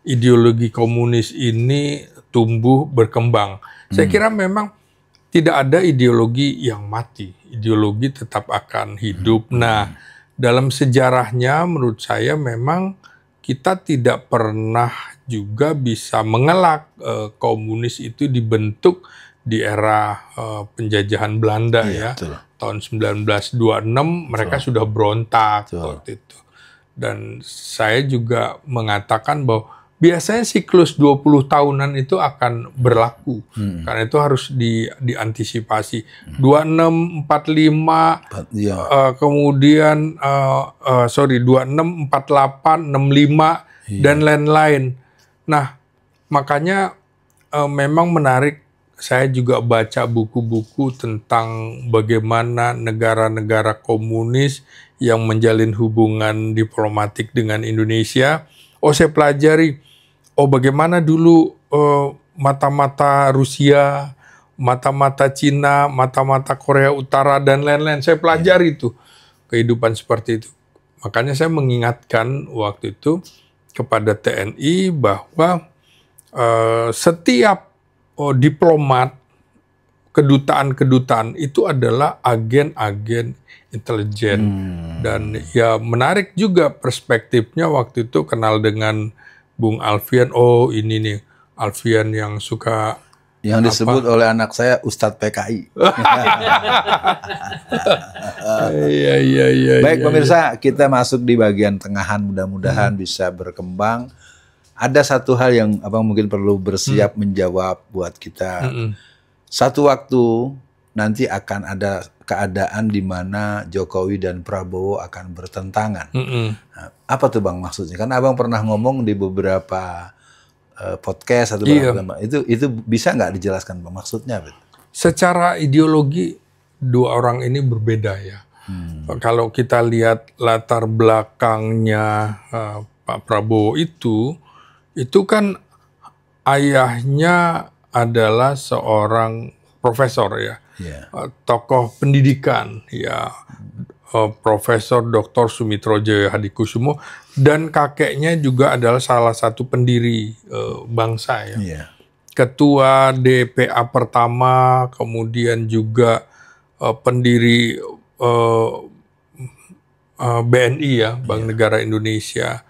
ideologi komunis ini tumbuh berkembang. Saya kira memang tidak ada ideologi yang mati, ideologi tetap akan hidup. Nah, dalam sejarahnya menurut saya memang kita tidak pernah juga bisa mengelak komunis itu dibentuk di era penjajahan Belanda ya. Betul. Tahun 1926 mereka sudah berontak waktu itu. Dan saya juga mengatakan bahwa biasanya siklus 20 tahunan itu akan berlaku. Karena itu harus diantisipasi. 26, 45, kemudian 26, 48, 65, dan lain-lain. Nah, makanya memang menarik. Saya juga baca buku-buku tentang bagaimana negara-negara komunis yang menjalin hubungan diplomatik dengan Indonesia. Saya pelajari, bagaimana dulu mata-mata Rusia, mata-mata Cina, mata-mata Korea Utara, dan lain-lain. Saya pelajari itu, kehidupan seperti itu. Makanya saya mengingatkan waktu itu kepada TNI bahwa setiap diplomat, kedutaan-kedutaan itu adalah agen-agen intelijen. Dan ya menarik juga perspektifnya waktu itu kenal dengan Bung Alfian. Ini nih Alfian yang suka yang disebut oleh anak saya Ustadz PKI. Baik pemirsa, kita masuk di bagian tengahan, mudah-mudahan bisa berkembang. Ada satu hal yang Abang mungkin perlu bersiap menjawab buat kita. Satu waktu nanti akan ada keadaan di mana Jokowi dan Prabowo akan bertentangan. Nah, apa tuh Bang maksudnya? Karena Abang pernah ngomong di beberapa podcast atau itu bisa nggak dijelaskan Bang maksudnya? Secara ideologi dua orang ini berbeda ya. Kalau kita lihat latar belakangnya Pak Prabowo itu kan ayahnya adalah seorang profesor ya, tokoh pendidikan ya, Profesor Dr. Sumitro Jaya Hadikusumo, dan kakeknya juga adalah salah satu pendiri bangsa ya, ketua DPA pertama, kemudian juga pendiri BNI ya, Bank Negara Indonesia.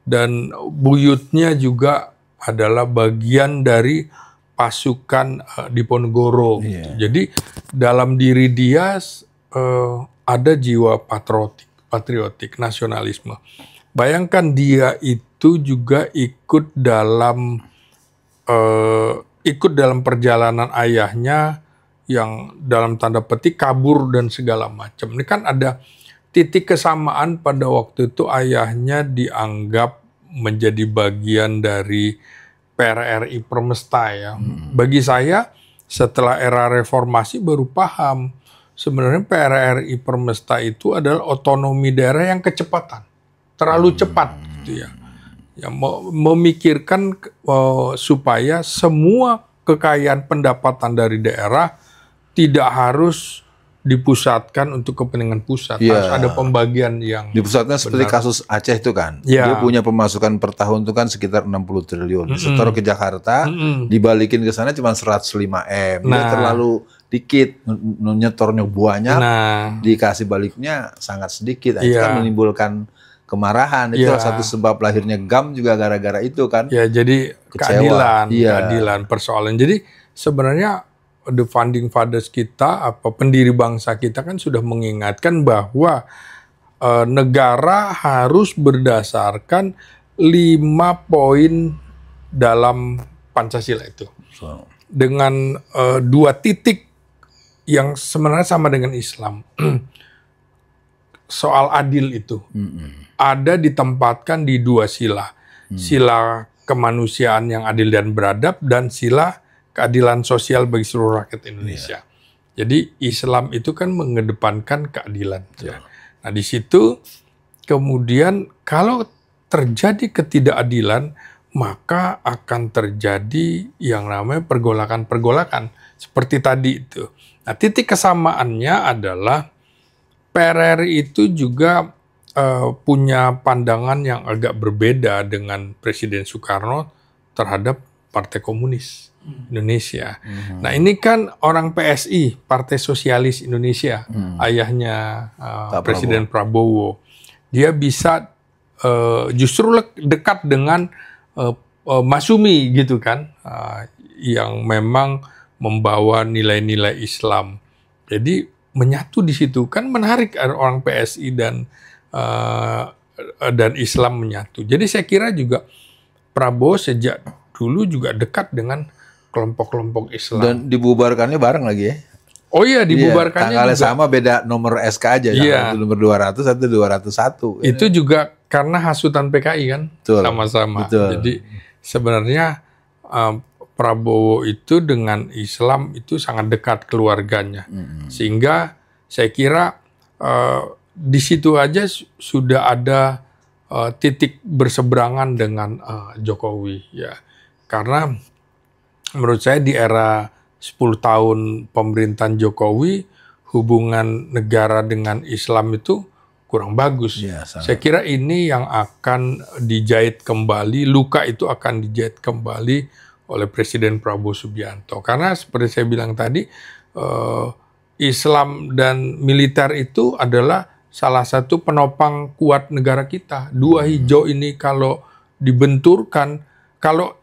Dan buyutnya juga adalah bagian dari pasukan Diponegoro. Jadi dalam diri dia ada jiwa patriotik, nasionalisme. Bayangkan dia itu juga ikut dalam perjalanan ayahnya yang dalam tanda petik kabur dan segala macam. Ini kan ada titik kesamaan pada waktu itu ayahnya dianggap menjadi bagian dari PRRI Permesta ya. Bagi saya setelah era reformasi baru paham sebenarnya PRRI Permesta itu adalah otonomi daerah yang kecepatan, terlalu cepat gitu ya. Ya memikirkan supaya semua kekayaan pendapatan dari daerah tidak harus dipusatkan untuk kepentingan pusat. Harus ada pembagian yang dipusatkan seperti kasus Aceh itu kan. Ya. Dia punya pemasukan per tahun itu kan sekitar 60 triliun. Setor ke Jakarta, dibalikin ke sana cuma 105 M. Dia terlalu dikit, nyetornya banyak, dikasih baliknya sangat sedikit. Itu kan menimbulkan kemarahan. Itu salah satu sebab lahirnya GAM juga gara-gara itu kan. Ya, jadi keadilan persoalan. Jadi sebenarnya the founding fathers kita, pendiri bangsa kita kan sudah mengingatkan bahwa negara harus berdasarkan 5 poin dalam Pancasila itu. Dengan 2 titik yang sebenarnya sama dengan Islam. Soal adil itu. Ada ditempatkan di 2 sila. Sila kemanusiaan yang adil dan beradab dan sila keadilan sosial bagi seluruh rakyat Indonesia. Jadi Islam itu kan mengedepankan keadilan. Ya. Nah di situ kemudian kalau terjadi ketidakadilan maka akan terjadi yang namanya pergolakan-pergolakan seperti tadi itu. Nah titik kesamaannya adalah PRRI itu juga punya pandangan yang agak berbeda dengan Presiden Soekarno terhadap Partai Komunis Indonesia. Nah ini kan orang PSI, Partai Sosialis Indonesia, ayahnya Presiden Prabowo. Dia bisa justru dekat dengan Masyumi gitu kan, yang memang membawa nilai-nilai Islam. Jadi menyatu di situ kan menarik orang PSI dan Islam menyatu. Jadi saya kira juga Prabowo sejak dulu juga dekat dengan kelompok-kelompok Islam. Dan dibubarkannya bareng lagi ya? Oh iya, dibubarkannya tanggalnya juga sama, beda nomor SK aja. Satu nomor 200, satu 201. Itu juga karena hasutan PKI kan, sama-sama. Jadi sebenarnya Prabowo itu dengan Islam itu sangat dekat keluarganya. Sehingga saya kira di situ aja sudah ada titik berseberangan dengan Jokowi ya. Karena menurut saya di era 10 tahun pemerintahan Jokowi hubungan negara dengan Islam itu kurang bagus. Saya kira ini yang akan dijahit kembali, luka itu akan dijahit kembali oleh Presiden Prabowo Subianto. Karena seperti saya bilang tadi, Islam dan militer itu adalah salah satu penopang kuat negara kita. 2 hijau ini kalau dibenturkan, kalau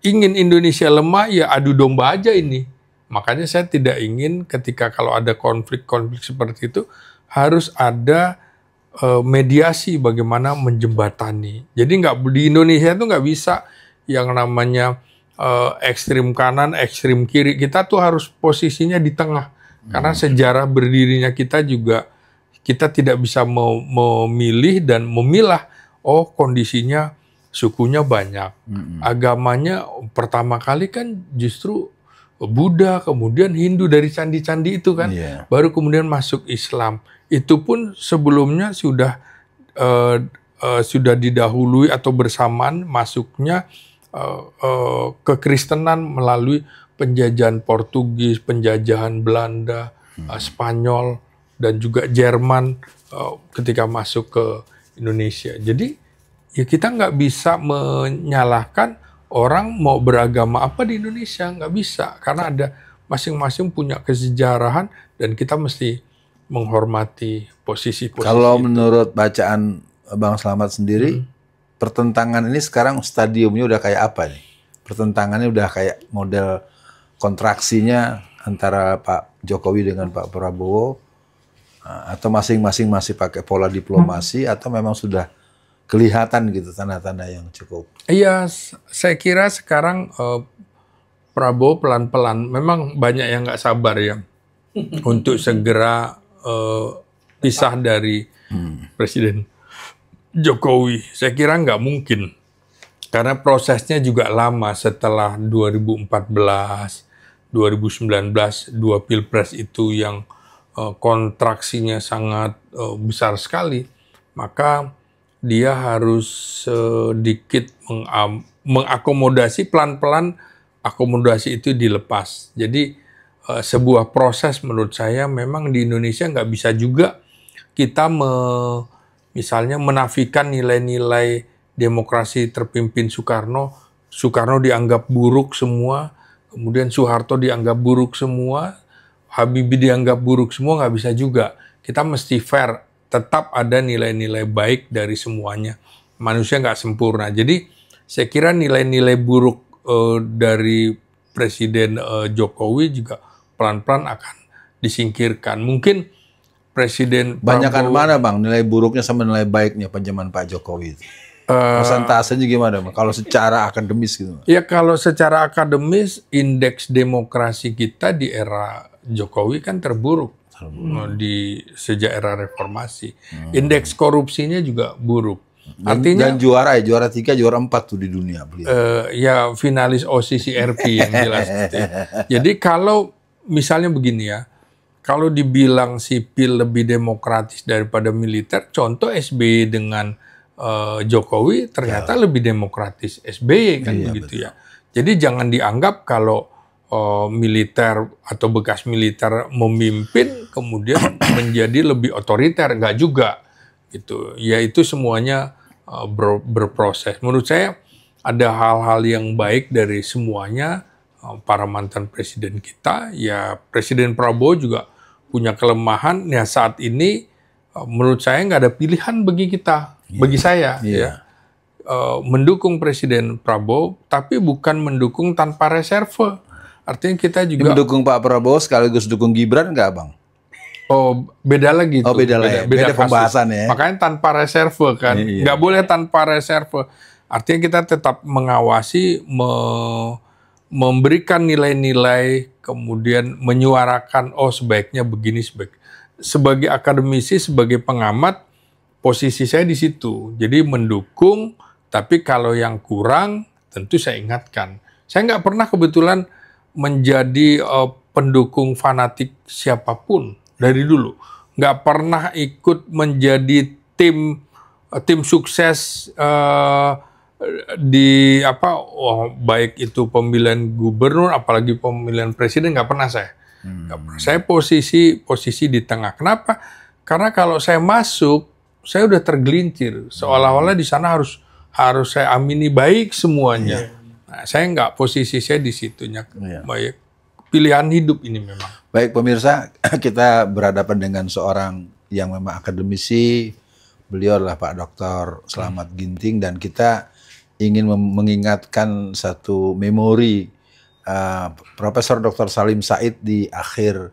ingin Indonesia lemah, ya adu domba aja ini. Makanya saya tidak ingin ketika kalau ada konflik-konflik seperti itu, harus ada mediasi bagaimana menjembatani. Jadi di Indonesia itu nggak bisa yang namanya ekstrim kanan, ekstrim kiri. Kita tuh harus posisinya di tengah. Karena sejarah berdirinya kita juga, kita tidak bisa memilih dan memilah, oh kondisinya sukunya banyak. Agamanya pertama kali kan justru Buddha, kemudian Hindu dari candi-candi itu kan. Baru kemudian masuk Islam. Itu pun sebelumnya sudah didahului atau bersamaan masuknya kekristenan melalui penjajahan Portugis, penjajahan Belanda, Spanyol, dan juga Jerman ketika masuk ke Indonesia. Jadi ya kita nggak bisa menyalahkan orang mau beragama apa di Indonesia, nggak bisa. Karena ada masing-masing punya kesejarahan dan kita mesti menghormati posisi-posisi. Kalau menurut bacaan Bang Slamet sendiri, pertentangan ini sekarang stadiumnya udah kayak apa nih? Pertentangannya udah kayak model kontraksinya antara Pak Jokowi dengan Pak Prabowo, atau masing-masing masih pakai pola diplomasi, atau memang sudah kelihatan gitu tanda-tanda yang cukup? Iya, saya kira sekarang Prabowo pelan-pelan, memang banyak yang nggak sabar ya untuk segera pisah dari Presiden Jokowi. Saya kira nggak mungkin Karena prosesnya juga lama setelah 2014, 2019, dua pilpres itu yang kontraksinya sangat besar sekali, maka dia harus sedikit mengakomodasi, pelan-pelan akomodasi itu dilepas. Jadi sebuah proses menurut saya memang di Indonesia nggak bisa juga kita misalnya menafikan nilai-nilai demokrasi terpimpin Soekarno. Soekarno dianggap buruk semua, kemudian Soeharto dianggap buruk semua, Habibie dianggap buruk semua, nggak bisa juga. Kita mesti fair, tetap ada nilai-nilai baik dari semuanya. Manusia nggak sempurna. Jadi saya kira nilai-nilai buruk dari Presiden Jokowi juga pelan-pelan akan disingkirkan. Mungkin Presiden Banyakan mana Bang nilai buruknya sama nilai baiknya zaman Pak Jokowi itu? Persentasenya gimana Bang? Kalau secara akademis gitu. Ya kalau secara akademis indeks demokrasi kita di era Jokowi kan terburuk di sejak era reformasi. Indeks korupsinya juga buruk. Artinya dan juara 3, juara 4 tuh di dunia beliau. Ya finalis OCCRP yang jelas. Jadi kalau misalnya begini ya, kalau dibilang sipil lebih demokratis daripada militer, contoh SBY dengan Jokowi ternyata lebih demokratis SBY kan begitu ya. Jadi jangan dianggap kalau militer atau bekas militer memimpin kemudian menjadi lebih otoriter, enggak juga gitu. Ya itu semuanya berproses. Menurut saya ada hal-hal yang baik dari semuanya para mantan presiden kita. Ya Presiden Prabowo juga punya kelemahan. Ya saat ini menurut saya nggak ada pilihan bagi kita, bagi saya ya. Mendukung Presiden Prabowo, tapi bukan mendukung tanpa reserve. Artinya kita juga mendukung Pak Prabowo sekaligus dukung Gibran nggak Bang? Oh beda lagi. Oh beda pembahasan ya. Makanya tanpa reserve kan, nggak boleh tanpa reserve. Artinya kita tetap mengawasi, memberikan nilai-nilai, kemudian menyuarakan sebaiknya begini sebagai akademisi, sebagai pengamat, posisi saya di situ. Jadi mendukung, tapi kalau yang kurang tentu saya ingatkan. Saya nggak pernah kebetulan menjadi pendukung fanatik siapapun dari dulu. Nggak pernah ikut menjadi tim sukses di baik itu pemilihan gubernur, apalagi pemilihan presiden, nggak pernah saya. Nggak pernah. Saya posisi di tengah. Kenapa? Karena kalau saya masuk, saya udah tergelincir. Seolah-olah di sana harus saya amini baik semuanya. Nah, saya nggak, posisi saya di situnya. Baik, pilihan hidup ini memang. Baik pemirsa, kita berhadapan dengan seorang yang memang akademisi. Beliau adalah Pak Dr. Slamet Ginting dan kita ingin mengingatkan satu memori Profesor Dr. Salim Said di akhir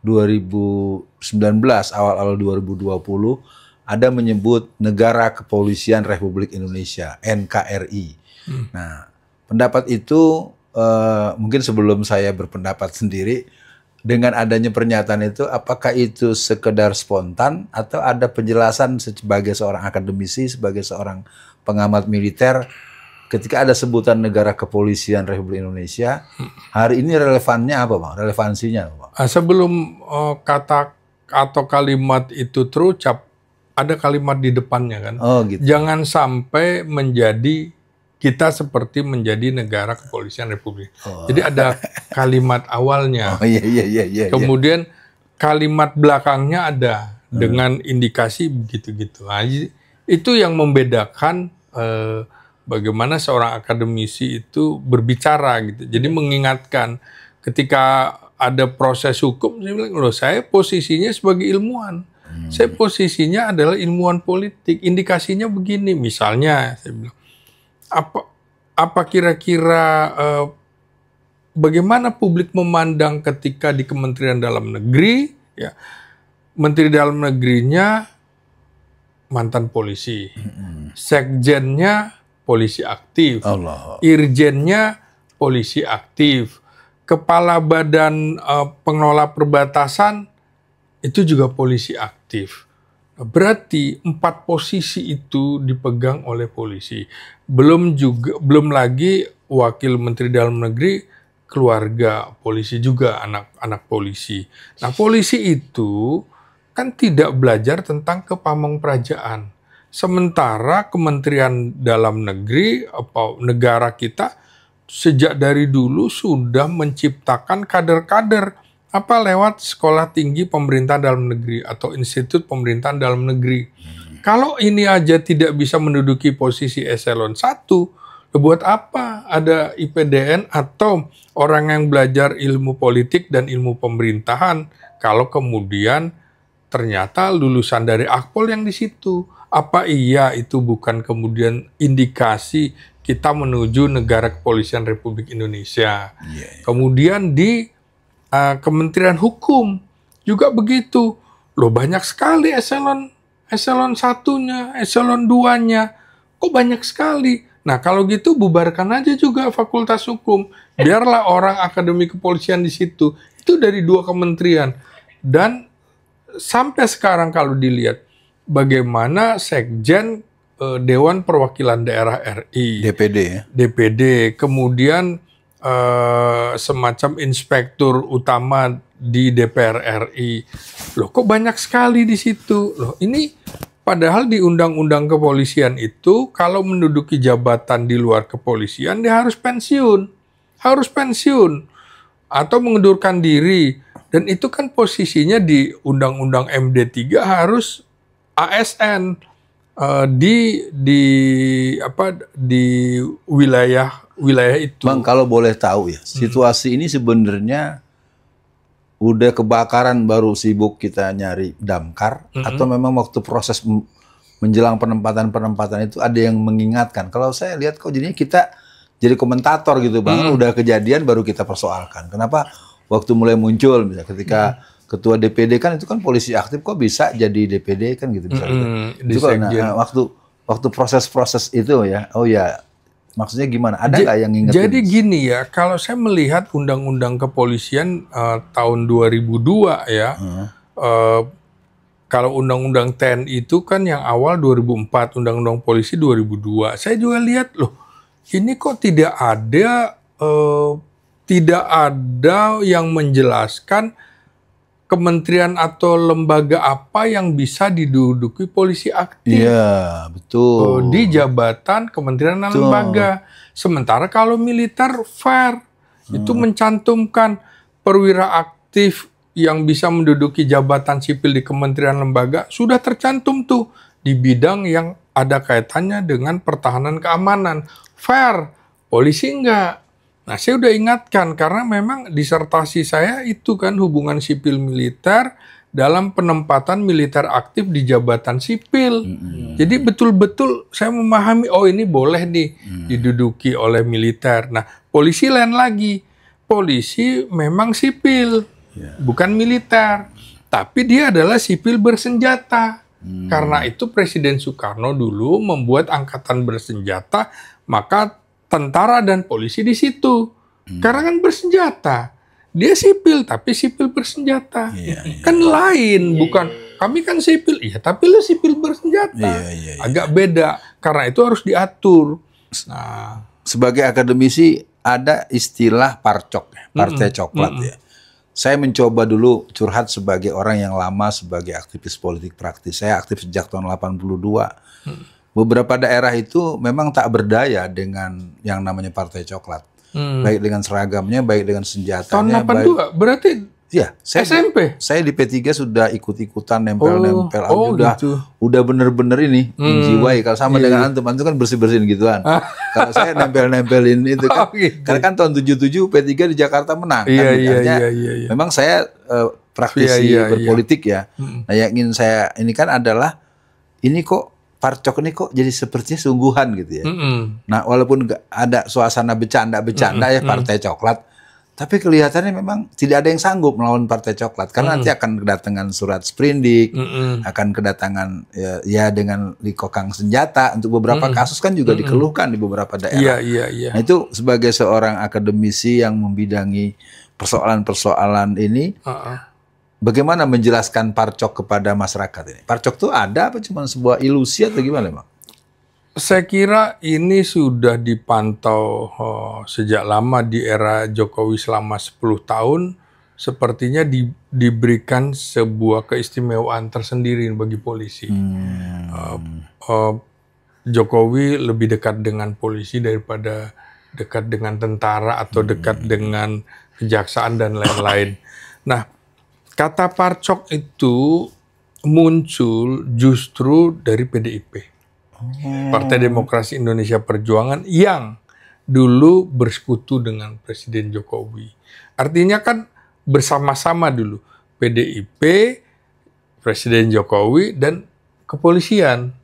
2019, awal-awal 2020 ada menyebut Negara Kepolisian Republik Indonesia, NKRI. Nah, pendapat itu mungkin sebelum saya berpendapat sendiri, dengan adanya pernyataan itu, apakah itu sekedar spontan atau ada penjelasan sebagai seorang akademisi, sebagai seorang pengamat militer, ketika ada sebutan Negara Kepolisian Republik Indonesia, hari ini relevannya apa Bang? Relevansinya apa Bang? Sebelum kata atau kalimat itu terucap, ada kalimat di depannya kan. Gitu. Jangan sampai kita seperti menjadi Negara Kepolisian Republik. Jadi ada kalimat awalnya. Iya. Kemudian kalimat belakangnya ada dengan indikasi begitu-gitu. Nah, itu yang membedakan bagaimana seorang akademisi itu berbicara gitu. Jadi mengingatkan ketika ada proses hukum, saya bilang, loh saya posisinya sebagai ilmuwan. Saya posisinya adalah ilmuwan politik. Indikasinya begini, misalnya saya bilang, apa kira-kira bagaimana publik memandang ketika di Kementerian Dalam Negeri, ya, Menteri Dalam Negerinya mantan polisi, sekjennya polisi aktif, irjennya polisi aktif, kepala badan pengelola perbatasan itu juga polisi aktif. Berarti 4 posisi itu dipegang oleh polisi. Belum lagi wakil menteri dalam negeri, keluarga polisi juga, anak-anak polisi. Nah, polisi itu kan tidak belajar tentang kepamongprajaan. Sementara Kementerian Dalam Negeri negara kita sejak dari dulu sudah menciptakan kader-kader lewat Sekolah Tinggi Pemerintahan Dalam Negeri atau Institut Pemerintahan Dalam Negeri. Kalau ini aja tidak bisa menduduki posisi eselon 1, buat apa ada IPDN atau orang yang belajar ilmu politik dan ilmu pemerintahan kalau kemudian ternyata lulusan dari Akpol yang di situ? Apa iya itu bukan kemudian indikasi kita menuju negara kepolisian Republik Indonesia? Kemudian di Kementerian Hukum juga begitu. Loh, banyak sekali eselon 1-nya, eselon 2-nya. Kok banyak sekali? Nah, kalau gitu bubarkan aja juga Fakultas Hukum. Biarlah orang akademi kepolisian di situ. Itu dari 2 kementerian. Dan sampai sekarang kalau dilihat bagaimana Sekjen Dewan Perwakilan Daerah RI, DPD ya. DPD, kemudian semacam inspektur utama di DPR RI. Loh, kok banyak sekali di situ? Loh, ini padahal di Undang-Undang Kepolisian itu kalau menduduki jabatan di luar kepolisian dia harus pensiun. Harus pensiun atau mengundurkan diri. Dan itu kan posisinya di Undang-Undang MD3 harus ASN di wilayah itu. Bang, kalau boleh tahu ya, situasi ini sebenarnya udah kebakaran baru sibuk kita nyari damkar, atau memang waktu proses menjelang penempatan itu ada yang mengingatkan. Kalau saya lihat kok jadinya kita jadi komentator gitu, Bang. Udah kejadian baru kita persoalkan. Kenapa waktu mulai muncul misalnya ketika ketua DPD kan itu kan polisi aktif, kok bisa jadi DPD kan gitu misalnya. Itu kan, waktu proses-proses itu ya. Oh ya, maksudnya gimana? Ada nggak yang ingetin? Jadi gini ya, kalau saya melihat Undang-Undang Kepolisian tahun 2002 ya, kalau Undang-Undang TNI itu kan yang awal 2004, Undang-Undang Polisi 2002. Saya juga lihat loh, ini kok tidak ada yang menjelaskan kementerian atau lembaga apa yang bisa diduduki polisi aktif. Iya, betul. Di jabatan kementerian dan lembaga. Sementara kalau militer fair, itu mencantumkan perwira aktif yang bisa menduduki jabatan sipil di kementerian lembaga, sudah tercantum tuh di bidang yang ada kaitannya dengan pertahanan keamanan. Fair, polisi enggak. Nah, saya udah ingatkan karena memang disertasi saya itu kan hubungan sipil militer dalam penempatan militer aktif di jabatan sipil. Jadi betul-betul saya memahami, oh ini boleh nih diduduki oleh militer. Nah, polisi lain lagi. Polisi memang sipil, bukan militer. Tapi dia adalah sipil bersenjata. Karena itu Presiden Soekarno dulu membuat angkatan bersenjata, maka tentara dan polisi di situ. Karena kan bersenjata. Dia sipil, tapi sipil bersenjata. Kan lain, bukan kami kan sipil. Iya, tapi lu sipil bersenjata. Agak beda. Karena itu harus diatur. Nah, sebagai akademisi ada istilah parcok, partai coklat ya. Saya mencoba dulu curhat sebagai orang yang lama sebagai aktivis politik praktis. Saya aktif sejak tahun 82. Beberapa daerah itu memang tak berdaya dengan yang namanya partai coklat. Baik dengan seragamnya, baik dengan senjatanya. Tahun 82, berarti ya, SMP? Saya di P3 sudah ikut-ikutan, nempel-nempel. Gitu. Udah bener-bener ini, menjiwai. Kalau sama dengan antum kan bersih-bersihin gituan. Kalau saya nempel-nempelin itu kan. Karena kan tahun 77 P3 di Jakarta menang. Memang saya praktisi berpolitik ya. Nah, yang ingin saya ini kan adalah, ini kok parcok ini kok jadi sepertinya sungguhan gitu ya. Nah, walaupun ada suasana bercanda-bercanda ya partai coklat, tapi kelihatannya memang tidak ada yang sanggup melawan partai coklat. Karena nanti akan kedatangan surat sprindik, akan kedatangan ya dengan likokang senjata. Untuk beberapa kasus kan juga dikeluhkan di beberapa daerah. Nah, itu sebagai seorang akademisi yang membidangi persoalan-persoalan ini, bagaimana menjelaskan parcok kepada masyarakat ini? Parcok itu ada apa cuma sebuah ilusi atau gimana, Bang? Saya kira ini sudah dipantau sejak lama di era Jokowi selama 10 tahun. Sepertinya diberikan sebuah keistimewaan tersendiri bagi polisi. Jokowi lebih dekat dengan polisi daripada dekat dengan tentara atau dekat dengan kejaksaan dan lain-lain. Nah, kata parcok itu muncul justru dari PDIP. Partai Demokrasi Indonesia Perjuangan yang dulu bersekutu dengan Presiden Jokowi. Artinya kan bersama-sama dulu PDIP, Presiden Jokowi, dan kepolisian.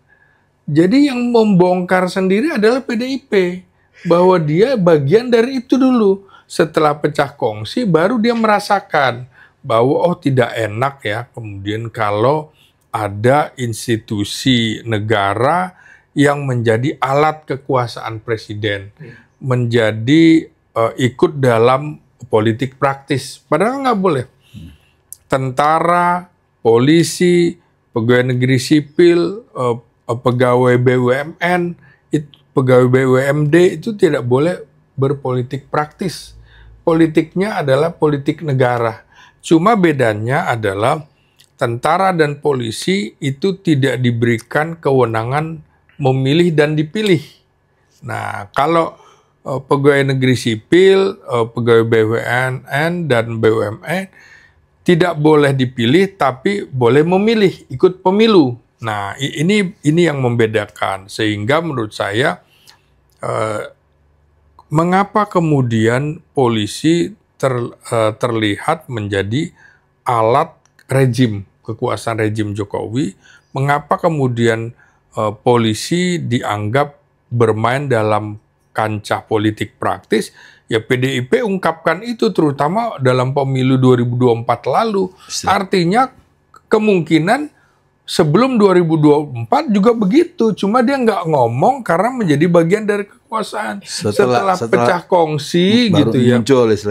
Jadi yang membongkar sendiri adalah PDIP. Bahwa dia bagian dari itu dulu. Setelah pecah kongsi baru dia merasakan bahwa oh tidak enak ya kemudian kalau ada institusi negara yang menjadi alat kekuasaan presiden, menjadi ikut dalam politik praktis. Padahal nggak boleh. Tentara, polisi, pegawai negeri sipil, pegawai BUMN, pegawai BUMD itu tidak boleh berpolitik praktis. Politiknya adalah politik negara. Cuma bedanya adalah tentara dan polisi itu tidak diberikan kewenangan memilih dan dipilih. Nah, kalau pegawai negeri sipil, pegawai BUMN dan BUMN tidak boleh dipilih tapi boleh memilih, ikut pemilu. Nah, ini yang membedakan sehingga menurut saya mengapa kemudian polisi terlihat menjadi alat rejim, kekuasaan rejim Jokowi, mengapa kemudian polisi dianggap bermain dalam kancah politik praktis, ya PDIP ungkapkan itu terutama dalam pemilu 2024 lalu. Artinya kemungkinan sebelum 2024 juga begitu, cuma dia nggak ngomong karena menjadi bagian dari kekuasaan. Setelah pecah kongsi gitu ya,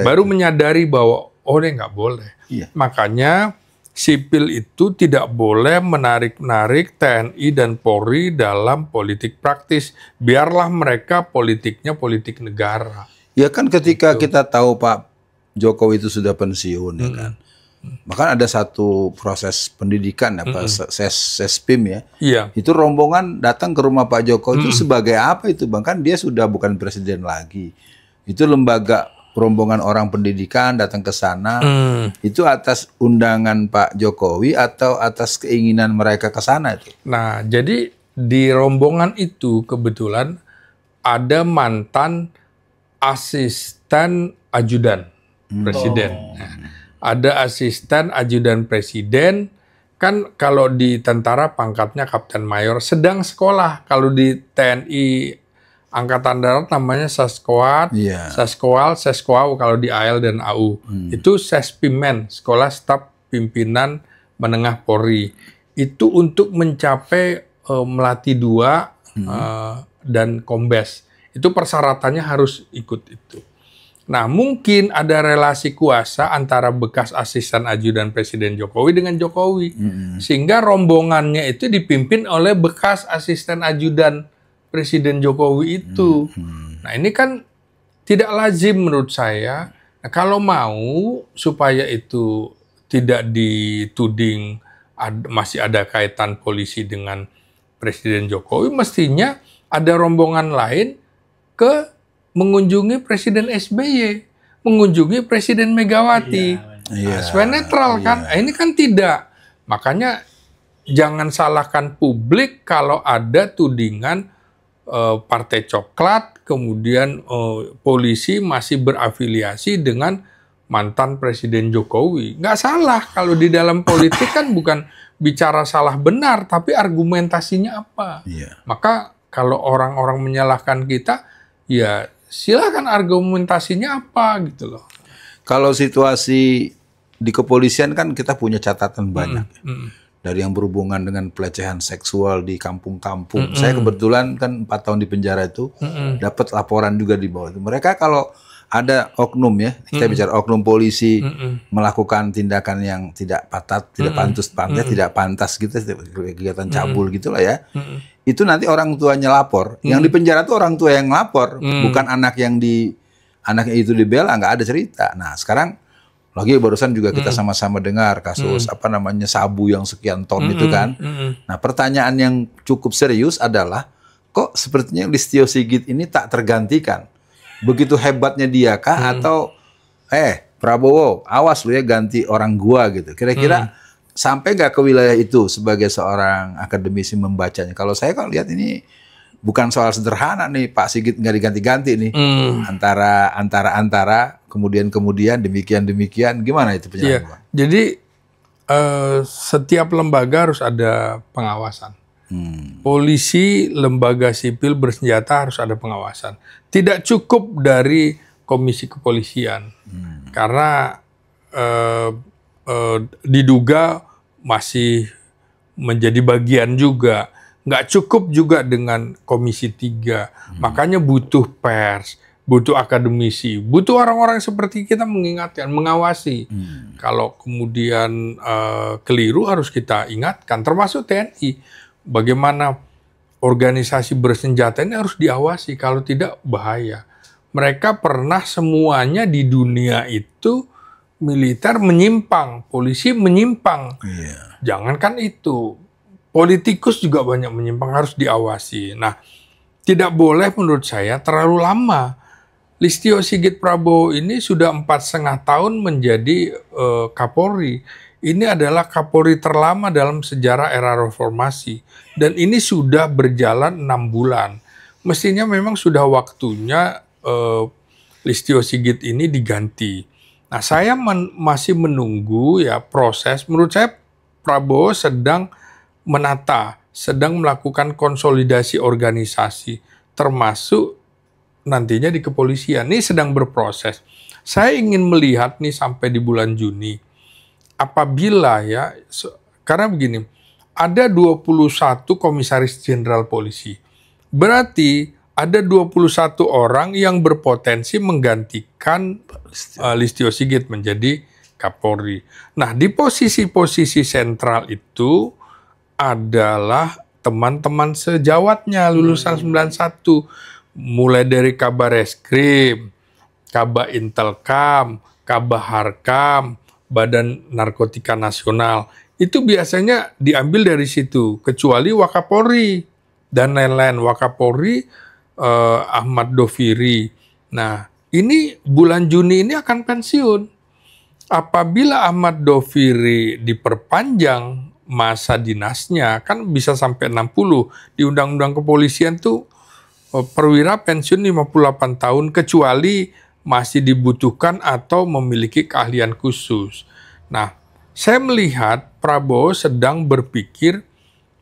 baru menyadari bahwa oh ini nggak boleh. Iya. Makanya sipil itu tidak boleh menarik-narik TNI dan Polri dalam politik praktis. Biarlah mereka politiknya politik negara. Ya kan ketika kita tahu Pak Jokowi itu sudah pensiun ya kan. Bahkan ada satu proses pendidikan apa Sespim ya. Iya. Itu rombongan datang ke rumah Pak Jokowi itu sebagai apa itu Bang? Kan dia sudah bukan presiden lagi. Itu lembaga rombongan orang pendidikan datang ke sana. Itu atas undangan Pak Jokowi atau atas keinginan mereka ke sana itu? Nah, jadi di rombongan itu kebetulan ada mantan asisten ajudan presiden. Nah, ada asisten ajudan presiden, kan kalau di tentara pangkatnya Kapten Mayor, sedang sekolah. Kalau di TNI Angkatan Darat namanya Saskoat, Saskoal, Seskoau kalau di AL dan AU. Itu Sespimen, Sekolah Staf Pimpinan Menengah Polri. Itu untuk mencapai Melati 2 dan Kombes. Itu persyaratannya harus ikut itu. Nah, mungkin ada relasi kuasa antara bekas asisten ajudan Presiden Jokowi dengan Jokowi. Sehingga rombongannya itu dipimpin oleh bekas asisten ajudan Presiden Jokowi itu. Nah, ini kan tidak lazim menurut saya. Nah, kalau mau supaya itu tidak dituding masih ada kaitan polisi dengan Presiden Jokowi, mestinya ada rombongan lain mengunjungi Presiden SBY, mengunjungi Presiden Megawati. Supaya netral kan. Nah, ini kan tidak. Makanya jangan salahkan publik kalau ada tudingan partai coklat, kemudian polisi masih berafiliasi dengan mantan Presiden Jokowi. Nggak salah kalau di dalam politik kan bukan bicara salah benar, tapi argumentasinya apa. Maka kalau orang-orang menyalahkan kita, ya silakan argumentasinya apa gitu loh. Kalau situasi di kepolisian kan kita punya catatan banyak. Dari yang berhubungan dengan pelecehan seksual di kampung-kampung. Saya kebetulan kan 4 tahun di penjara itu dapat laporan juga di bawah itu. Mereka kalau ada oknum ya, kita bicara oknum polisi melakukan tindakan yang tidak patut, tidak tidak pantas gitu, kegiatan cabul gitulah ya. Itu nanti orang tuanya lapor, yang di penjara itu orang tua yang lapor, bukan anaknya itu dibela, nggak ada cerita. Nah sekarang lagi barusan juga kita sama-sama dengar kasus apa namanya sabu yang sekian ton itu kan. Nah pertanyaan yang cukup serius adalah kok sepertinya Listio Sigit ini tak tergantikan. Begitu hebatnya dia kah atau Prabowo awas lu ya ganti orang gua gitu. Kira-kira sampai nggak ke wilayah itu sebagai seorang akademisi membacanya. Kalau saya kan lihat ini bukan soal sederhana nih, Pak Sigit nggak diganti-ganti nih. Antara kemudian demikian gimana itu penjelasan Pak? Jadi setiap lembaga harus ada pengawasan. Polisi, lembaga sipil bersenjata harus ada pengawasan. Tidak cukup dari komisi kepolisian, karena diduga masih menjadi bagian juga. Nggak cukup juga dengan komisi 3. Makanya butuh pers, butuh akademisi, butuh orang-orang seperti kita mengingatkan, mengawasi. Kalau kemudian keliru harus kita ingatkan, termasuk TNI. Bagaimana organisasi bersenjata ini harus diawasi, kalau tidak bahaya. Mereka pernah semuanya di dunia itu militer menyimpang, polisi menyimpang. Jangankan itu, politikus juga banyak menyimpang, harus diawasi. Nah, tidak boleh menurut saya terlalu lama. Listio Sigit Prabowo ini sudah 4,5 tahun menjadi Kapolri. Ini adalah Kapolri terlama dalam sejarah era reformasi. Dan ini sudah berjalan 6 bulan. Mestinya memang sudah waktunya Listio Sigit ini diganti. Nah, saya masih menunggu ya proses. Menurut saya Prabowo sedang menata, sedang melakukan konsolidasi organisasi, termasuk nantinya di kepolisian. Ini sedang berproses. Saya ingin melihat nih sampai di bulan Juni. Apabila ya, karena begini, ada 21 komisaris jenderal polisi. Berarti ada 21 orang yang berpotensi menggantikan Listio Sigit menjadi Kapolri. Nah, di posisi-posisi sentral itu adalah teman-teman sejawatnya lulusan 91. Mulai dari Kabar Eskrim, Kabak Intelkam, Kabak Harkam, Badan Narkotika Nasional, itu biasanya diambil dari situ, kecuali Wakapolri dan lain-lain. Wakapolri Ahmad Doviri. Nah, ini bulan Juni ini akan pensiun. Apabila Ahmad Doviri diperpanjang masa dinasnya, kan bisa sampai 60. Di Undang-Undang Kepolisian tuh perwira pensiun 58 tahun, kecuali masih dibutuhkan atau memiliki keahlian khusus. Nah, saya melihat Prabowo sedang berpikir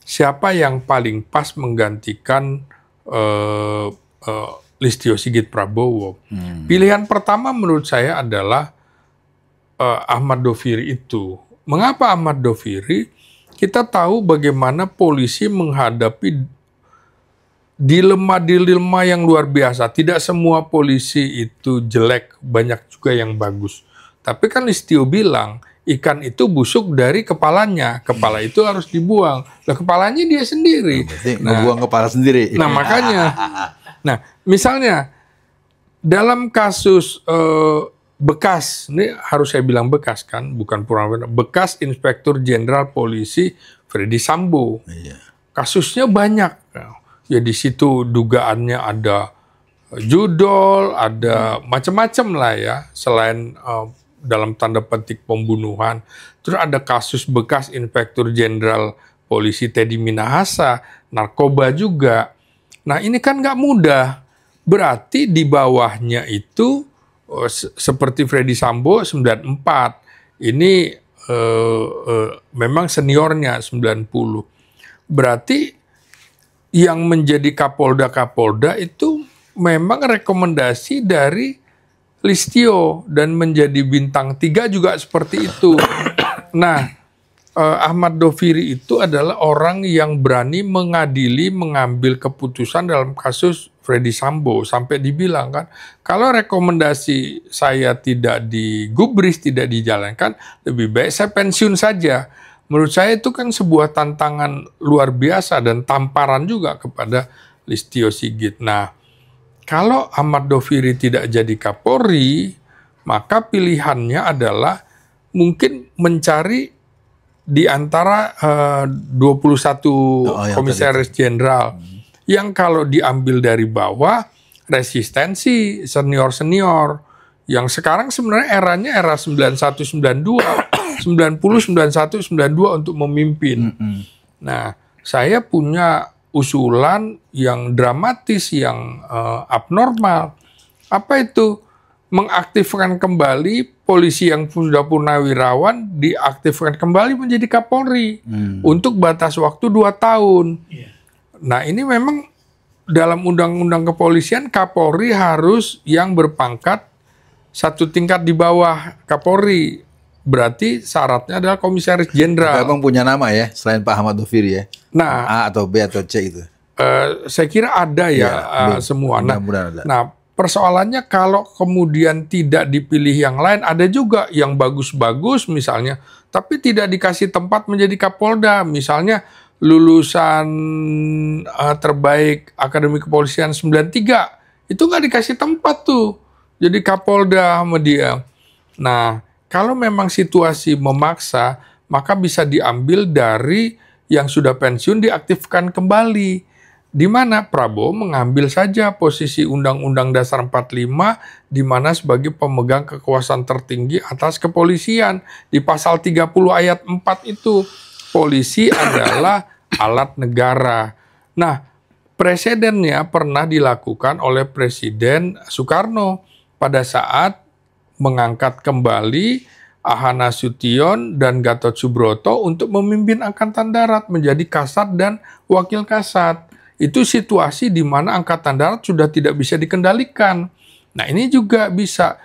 siapa yang paling pas menggantikan Listio Sigit Prabowo. Pilihan pertama menurut saya adalah Ahmad Doviri itu. Mengapa Ahmad Doviri? Kita tahu bagaimana polisi menghadapi dilema yang luar biasa. Tidak semua polisi itu jelek, banyak juga yang bagus. Tapi kan Listio bilang, ikan itu busuk dari kepalanya. Kepala itu harus dibuang. Nah, kepalanya dia sendiri. Ngebuang kepala sendiri. Nah, makanya. Nah, misalnya, dalam kasus bekas, ini harus saya bilang bekas kan, bukan pura-pura, bekas Inspektur Jenderal Polisi Freddy Sambo. Kasusnya banyak. Ya di situ dugaannya ada judol, ada macam-macam lah ya, selain dalam tanda petik pembunuhan. Terus ada kasus bekas Inspektur Jenderal Polisi Teddy Minahasa, narkoba juga. Nah ini kan nggak mudah, berarti di bawahnya itu seperti Freddy Sambo 94, ini memang seniornya 90. Berarti yang menjadi Kapolda itu memang rekomendasi dari Listio, dan menjadi bintang 3 juga seperti itu. Nah, Ahmad Doviri itu adalah orang yang berani mengadili, mengambil keputusan dalam kasus Freddy Sambo. Sampai dibilang kan, kalau rekomendasi saya tidak digubris, tidak dijalankan, lebih baik saya pensiun saja. Menurut saya itu kan sebuah tantangan luar biasa dan tamparan juga kepada Listio Sigit. Nah, kalau Ahmad Doviri tidak jadi Kapolri, maka pilihannya adalah mungkin mencari di antara 21 komisaris jenderal yang kalau diambil dari bawah resistensi senior-senior yang sekarang sebenarnya eranya era 91-92, 90-91-92 untuk memimpin. Nah, saya punya usulan yang dramatis, yang abnormal. Apa itu? Mengaktifkan kembali polisi yang sudah purnawirawan, diaktifkan kembali menjadi Kapolri untuk batas waktu 2 tahun. Nah, ini memang dalam undang-undang kepolisian Kapolri harus yang berpangkat 1 tingkat di bawah Kapolri. Berarti syaratnya adalah komisaris jenderal. Abang punya nama ya selain Pak Ahmad Doviri ya? Nah, A atau B atau C itu? Saya kira ada ya, semua. Nah, persoalannya kalau kemudian tidak dipilih yang lain, ada juga yang bagus-bagus misalnya, tapi tidak dikasih tempat menjadi Kapolda. Misalnya lulusan terbaik Akademi Kepolisian 93, itu nggak dikasih tempat tuh jadi Kapolda sama dia. Nah, kalau memang situasi memaksa, maka bisa diambil dari yang sudah pensiun diaktifkan kembali. Di mana Prabowo mengambil saja posisi Undang-Undang Dasar 45 di mana sebagai pemegang kekuasaan tertinggi atas kepolisian. Di pasal 30 ayat 4 itu, polisi adalah alat negara. Nah, presidennya pernah dilakukan oleh Presiden Soekarno pada saat mengangkat kembali Ahana Sution dan Gatot Subroto untuk memimpin Angkatan Darat menjadi Kasat dan Wakil Kasat. Itu situasi di mana Angkatan Darat sudah tidak bisa dikendalikan. Nah, ini juga bisa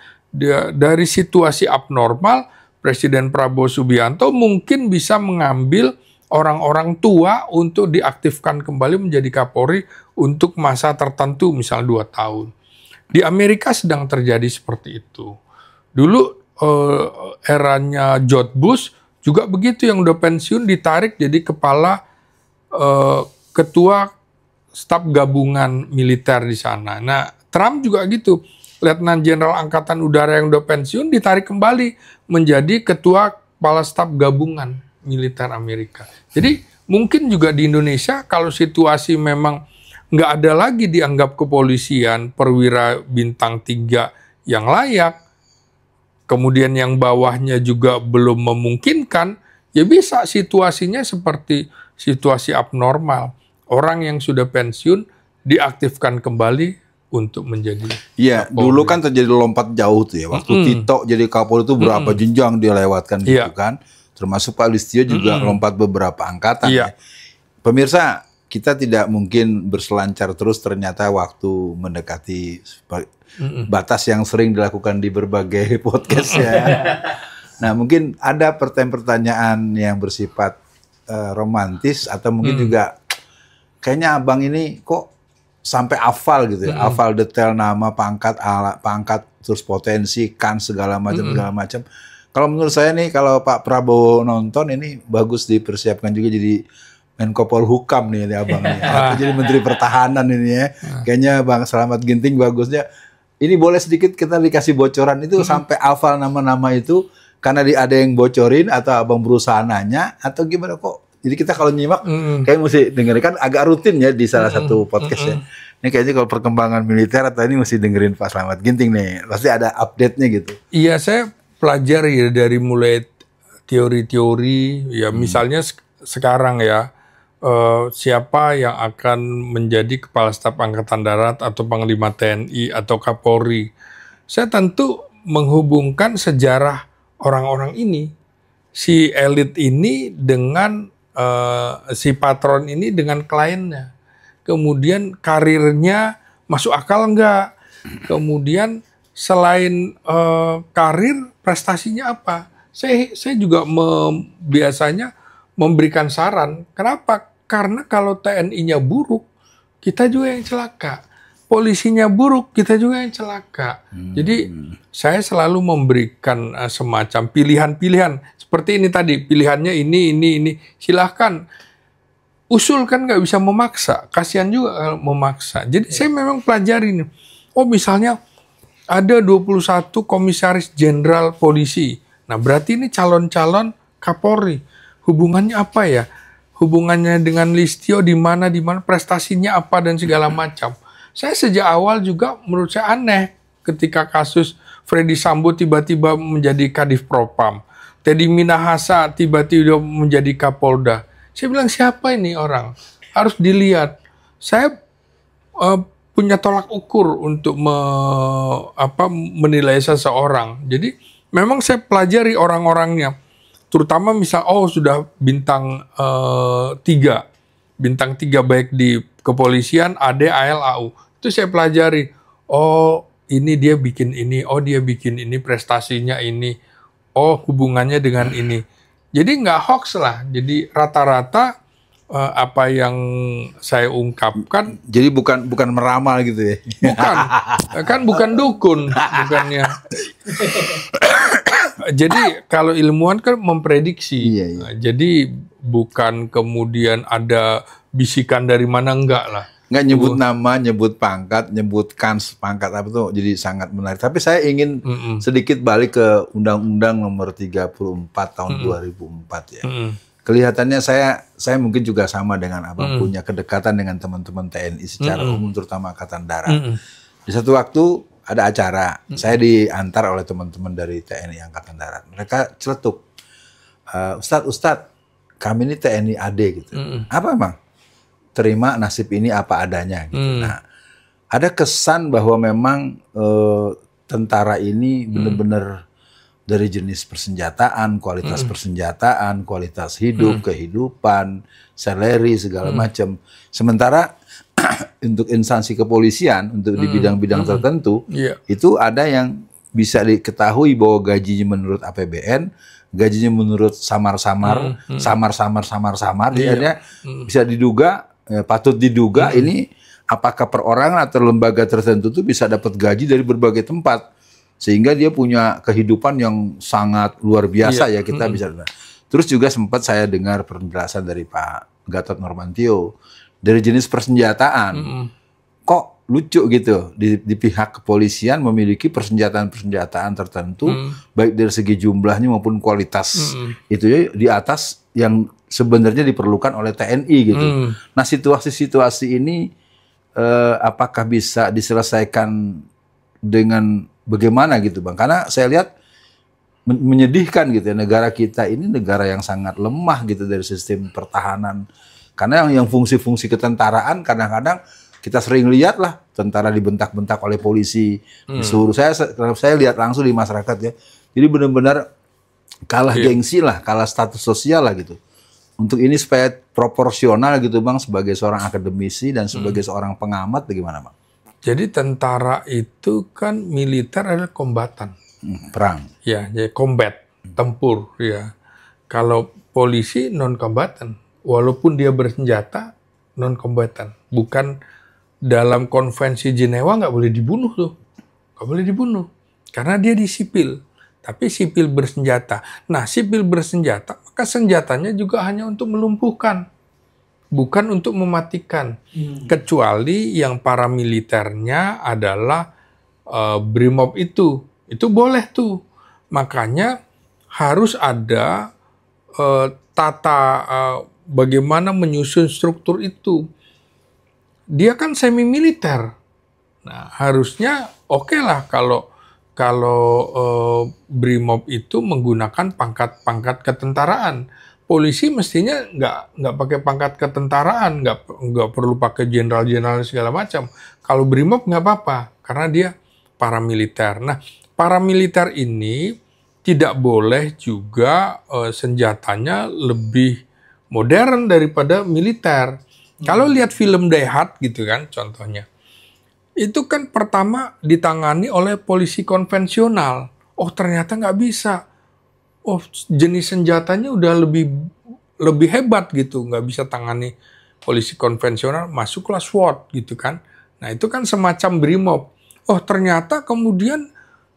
dari situasi abnormal, Presiden Prabowo Subianto mungkin bisa mengambil orang-orang tua untuk diaktifkan kembali menjadi Kapolri untuk masa tertentu, misal 2 tahun. Di Amerika sedang terjadi seperti itu. Dulu eranya George Bush juga begitu, yang udah pensiun ditarik jadi kepala ketua staf gabungan militer di sana. Nah, Trump juga gitu. Letnan Jenderal Angkatan Udara yang udah pensiun ditarik kembali menjadi ketua kepala staf gabungan militer Amerika. Jadi mungkin juga di Indonesia kalau situasi memang nggak ada lagi dianggap kepolisian perwira bintang 3 yang layak, kemudian yang bawahnya juga belum memungkinkan, ya bisa situasinya seperti situasi abnormal. Orang yang sudah pensiun diaktifkan kembali untuk menjadi Kapolri. Dulu kan terjadi lompat jauh tuh ya. Waktu Tito jadi Kapolri itu berapa jenjang dia lewatkan gitu kan. Termasuk Pak Listio juga lompat beberapa angkatan ya. Pemirsa, kita tidak mungkin berselancar terus, ternyata waktu mendekati batas yang sering dilakukan di berbagai podcast ya. Nah, mungkin ada pertanyaan yang bersifat romantis atau mungkin juga kayaknya abang ini kok sampai hafal gitu ya, hafal detail nama, pangkat, pangkat, terus potensi, kan segala macam. Kalau menurut saya nih, kalau Pak Prabowo nonton ini bagus dipersiapkan juga jadi Menko Polhukam nih abang nih, atau jadi Menteri Pertahanan ini ya. Kayaknya Bang Slamet Ginting bagusnya. Ini boleh sedikit kita dikasih bocoran itu sampai hafal nama-nama itu karena ada yang bocorin atau abang berusaha nanya atau gimana kok? Jadi kita kalau nyimak kayak mesti dengerin, kan agak rutin ya di salah satu podcast ya. Ini kayaknya kalau perkembangan militer atau ini mesti dengerin Pak Slamet Ginting nih. Pasti ada update-nya gitu. Iya, saya pelajari ya dari mulai teori-teori ya, misalnya sekarang ya, siapa yang akan menjadi Kepala Staf Angkatan Darat atau Panglima TNI atau Kapolri. Saya tentu menghubungkan sejarah orang-orang ini, si elit ini dengan si patron ini dengan kliennya. Kemudian karirnya masuk akal enggak? Kemudian selain karir, prestasinya apa? Saya juga biasanya memberikan saran. Kenapa? Karena kalau TNI-nya buruk, kita juga yang celaka. Polisinya buruk, kita juga yang celaka. Jadi saya selalu memberikan semacam pilihan-pilihan. Seperti ini tadi, pilihannya ini. Silahkan. Usul kan nggak bisa memaksa. Kasihan juga kalau memaksa. Jadi saya memang pelajari nih. Oh misalnya ada 21 komisaris jenderal polisi. Nah berarti ini calon-calon Kapolri. Hubungannya apa ya? Hubungannya dengan Listio di mana prestasinya apa dan segala macam. Saya sejak awal juga menurut saya aneh ketika kasus Freddy Sambo tiba-tiba menjadi Kadif Propam. Teddy Minahasa tiba-tiba menjadi Kapolda. Saya bilang siapa ini orang? Harus dilihat. Saya punya tolak ukur untuk menilai seseorang. Jadi memang saya pelajari orang-orangnya. Terutama misal sudah bintang 3. Bintang 3 baik di kepolisian, AD, AL, AU. Itu saya pelajari. Oh, ini dia bikin ini. Oh, dia bikin ini, prestasinya ini. Oh, hubungannya dengan ini. Jadi nggak hoax lah. Jadi rata-rata apa yang saya ungkapkan. Jadi bukan meramal gitu ya? Bukan. Kan bukan dukun. Bukannya. Jadi kalau ilmuwan kan memprediksi. Iya. Jadi bukan kemudian ada bisikan dari mana, enggak lah. Nggak nyebut nama, nyebut pangkat, nyebutkan pangkat apa tuh, jadi sangat menarik. Tapi saya ingin sedikit balik ke Undang-Undang Nomor 34 tahun 2004 ya. Kelihatannya saya mungkin juga sama dengan Abang, punya kedekatan dengan teman-teman TNI secara umum, terutama Angkatan Darat. Di satu waktu ada acara, saya diantar oleh teman-teman dari TNI Angkatan Darat. Mereka celetuk, Ustadz, kami ini TNI AD gitu. Apa emang? Terima nasib ini apa adanya gitu. Nah, ada kesan bahwa memang tentara ini benar-benar dari jenis persenjataan, kualitas persenjataan, kualitas hidup, kehidupan, salary segala macam. Sementara untuk instansi kepolisian, untuk di bidang-bidang tertentu, itu ada yang bisa diketahui bahwa gajinya menurut APBN, gajinya menurut samar-samar, dia bisa diduga, patut diduga ini apakah perorangan atau lembaga tertentu itu bisa dapat gaji dari berbagai tempat, sehingga dia punya kehidupan yang sangat luar biasa ya, kita bisa. Terus juga sempat saya dengar penjelasan dari Pak Gatot Nurmantio dari jenis persenjataan, kok lucu gitu di pihak kepolisian memiliki persenjataan tertentu, baik dari segi jumlahnya maupun kualitas itu ya di atas yang sebenarnya diperlukan oleh TNI gitu. Nah situasi-situasi ini apakah bisa diselesaikan dengan bagaimana gitu Bang? Karena saya lihat menyedihkan gitu ya, negara kita ini negara yang sangat lemah gitu dari sistem pertahanan. Karena yang fungsi-fungsi ketentaraan kadang-kadang kita sering lihat lah tentara dibentak-bentak oleh polisi, disuruh. Saya lihat langsung di masyarakat ya. Jadi benar-benar kalah gengsi lah, kalah status sosial lah gitu. Untuk ini supaya proporsional gitu Bang, sebagai seorang akademisi dan sebagai seorang pengamat, bagaimana Bang? Jadi tentara itu kan militer adalah kombatan. Perang. Ya, jadi combat, tempur. Ya. Kalau polisi non-kombatan, walaupun dia bersenjata, non-kombatan. Bukan dalam konvensi Jenewa nggak boleh dibunuh tuh. Nggak boleh dibunuh. Karena dia di sipil. Tapi sipil bersenjata. Nah, sipil bersenjata, maka senjatanya juga hanya untuk melumpuhkan. Bukan untuk mematikan. Kecuali yang paramiliternya adalah BRIMOB itu. Itu boleh tuh. Makanya harus ada tata bagaimana menyusun struktur itu. Dia kan semi militer. Nah, harusnya oke lah kalau BRIMOB itu menggunakan pangkat-pangkat ketentaraan. Polisi mestinya nggak pakai pangkat ketentaraan, nggak perlu pakai jenderal-jenderal segala macam. Kalau BRIMOB nggak apa-apa, karena dia paramiliter. Nah, paramiliter ini tidak boleh juga senjatanya lebih modern daripada militer. Kalau lihat film Die Hard gitu kan, contohnya. Itu kan pertama ditangani oleh polisi konvensional. Oh ternyata nggak bisa. Oh jenis senjatanya udah lebih lebih hebat gitu, nggak bisa tangani polisi konvensional, masuklah SWAT gitu kan. Nah itu kan semacam BRIMOB. Oh ternyata kemudian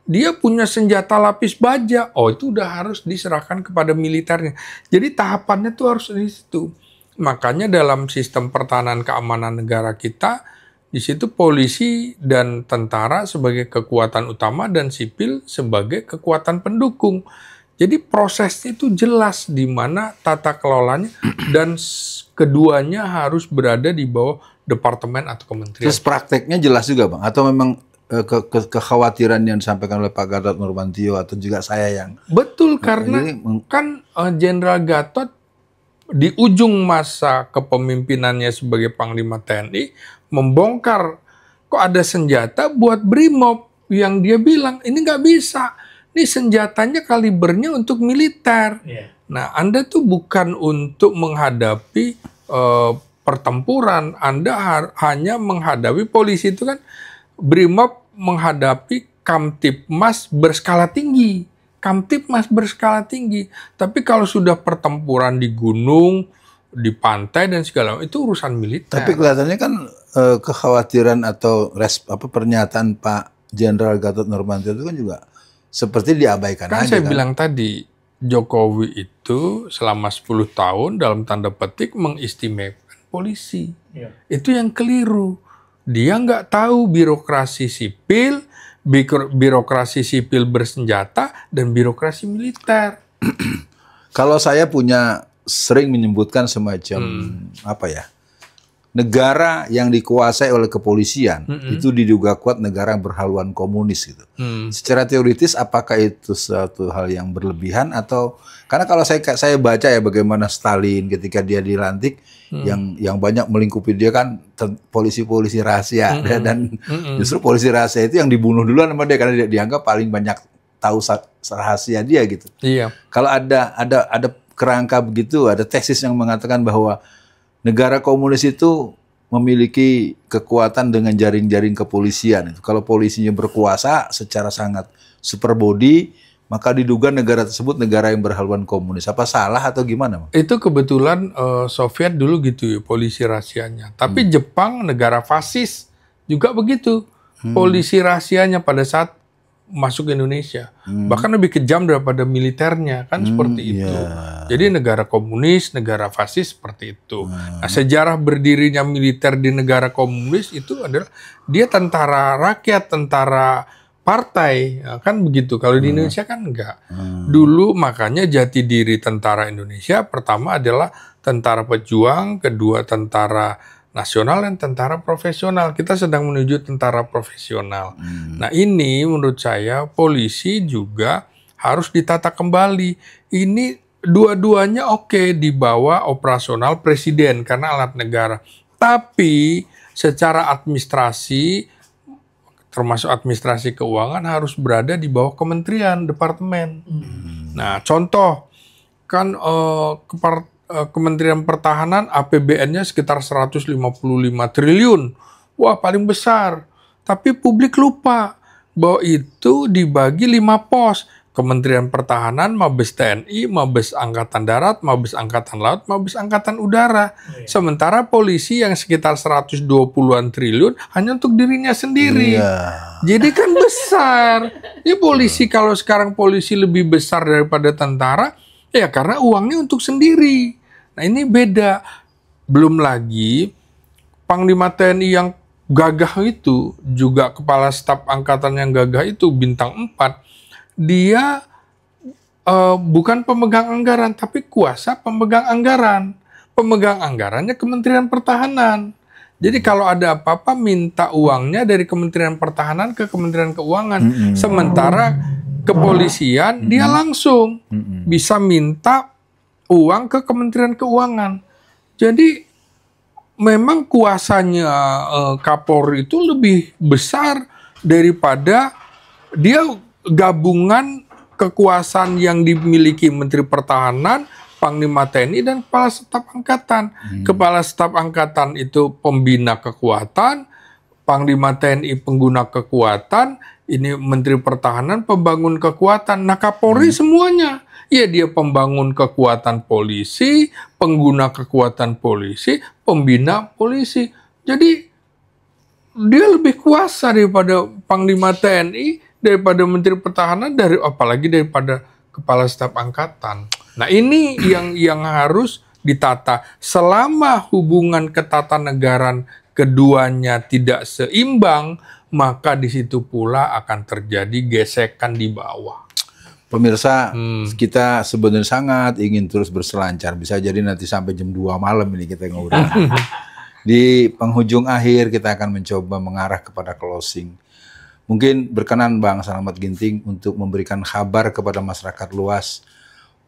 dia punya senjata lapis baja. Oh itu udah harus diserahkan kepada militernya. Jadi tahapannya tuh harus di situ. Makanya dalam sistem pertahanan keamanan negara kita, di situ polisi dan tentara sebagai kekuatan utama dan sipil sebagai kekuatan pendukung. Jadi prosesnya itu jelas di mana tata kelolanya dan keduanya harus berada di bawah departemen atau kementerian. Terus prakteknya jelas juga Bang? Atau memang kekhawatiran yang disampaikan oleh Pak Gatot Nurmantio atau juga saya yang... Betul, karena kan Jenderal Gatot di ujung masa kepemimpinannya sebagai Panglima TNI membongkar kok ada senjata buat BRIMOB yang dia bilang ini nggak bisa. Ini senjatanya kalibernya untuk militer. Yeah. Nah, Anda tuh bukan untuk menghadapi pertempuran. Anda hanya menghadapi polisi itu kan BRIMOB menghadapi Kamtipmas berskala tinggi. Kamtipmas berskala tinggi. Tapi kalau sudah pertempuran di gunung, di pantai dan segala itu urusan militer. Tapi kelihatannya kan kekhawatiran atau pernyataan Pak Jenderal Gatot Nurmantio itu kan juga seperti diabaikan kan aja. Saya bilang tadi, Jokowi itu selama 10 tahun dalam tanda petik mengistimewakan polisi. Ya. Itu yang keliru. Dia nggak tahu birokrasi sipil, birokrasi sipil bersenjata, dan birokrasi militer. Kalau saya sering menyebutkan semacam negara yang dikuasai oleh kepolisian itu diduga kuat negara berhaluan komunis gitu. Secara teoritis apakah itu suatu hal yang berlebihan atau karena kalau saya baca ya bagaimana Stalin ketika dia dilantik yang banyak melingkupi dia kan polisi-polisi rahasia dan justru polisi rahasia itu yang dibunuh duluan sama dia karena dia dianggap paling banyak tahu rahasia dia gitu. Iya. Kalau ada kerangka begitu, ada tesis yang mengatakan bahwa negara komunis itu memiliki kekuatan dengan jaring-jaring kepolisian. Kalau polisinya berkuasa secara sangat super body, maka diduga negara tersebut negara yang berhaluan komunis. Apa salah atau gimana? Itu kebetulan Soviet dulu gitu ya, polisi rahasianya. Tapi Jepang negara fasis juga begitu. Polisi rahasianya pada saat masuk ke Indonesia. Bahkan lebih kejam daripada militernya, kan seperti itu. Jadi negara komunis, negara fasis seperti itu. Nah, sejarah berdirinya militer di negara komunis itu adalah dia tentara rakyat, tentara partai, kan begitu. Kalau di Indonesia kan enggak. Dulu makanya jati diri tentara Indonesia pertama adalah tentara pejuang, kedua tentara nasional dan tentara profesional. Kita sedang menuju tentara profesional. Nah ini menurut saya polisi juga harus ditata kembali. Ini dua-duanya oke di bawah operasional presiden karena alat negara. Tapi secara administrasi, termasuk administrasi keuangan harus berada di bawah kementerian, departemen. Nah contoh, kan Kementerian Pertahanan APBN-nya sekitar 155 triliun. Wah, paling besar. Tapi publik lupa bahwa itu dibagi 5 pos. Kementerian Pertahanan, Mabes TNI, Mabes Angkatan Darat, Mabes Angkatan Laut, Mabes Angkatan Udara. Sementara polisi yang sekitar 120-an triliun hanya untuk dirinya sendiri. Jadi kan besar. Ya polisi kalau sekarang polisi lebih besar daripada tentara, ya karena uangnya untuk sendiri. Nah ini beda. Belum lagi Panglima TNI yang gagah itu, juga Kepala Staf Angkatan yang gagah itu, bintang 4, dia bukan pemegang anggaran, tapi kuasa pemegang anggaran. Pemegang anggarannya Kementerian Pertahanan. Jadi kalau ada apa-apa minta uangnya dari Kementerian Pertahanan ke Kementerian Keuangan. Sementara kepolisian dia langsung bisa minta uang ke Kementerian Keuangan. Jadi memang kuasanya Kapolri itu lebih besar daripada dia gabungan kekuasaan yang dimiliki Menteri Pertahanan, Panglima TNI, dan Kepala Staf Angkatan. Kepala Staf Angkatan itu pembina kekuatan, Panglima TNI pengguna kekuatan, ini Menteri Pertahanan pembangun kekuatan. Nah Kapolri semuanya. Ya dia pembangun kekuatan polisi, pengguna kekuatan polisi, pembina polisi. Jadi dia lebih kuasa daripada Panglima TNI, daripada Menteri Pertahanan, apalagi daripada Kepala Staf Angkatan. Nah ini yang harus ditata. Selama hubungan ketatanegaraan keduanya tidak seimbang, maka di situ pula akan terjadi gesekan di bawah. Pemirsa, kita sebenarnya sangat ingin terus berselancar. Bisa jadi nanti sampai jam 2 malam ini kita ngobrol. Di penghujung akhir kita akan mencoba mengarah kepada closing. Mungkin berkenan Bang Slamet Ginting untuk memberikan kabar kepada masyarakat luas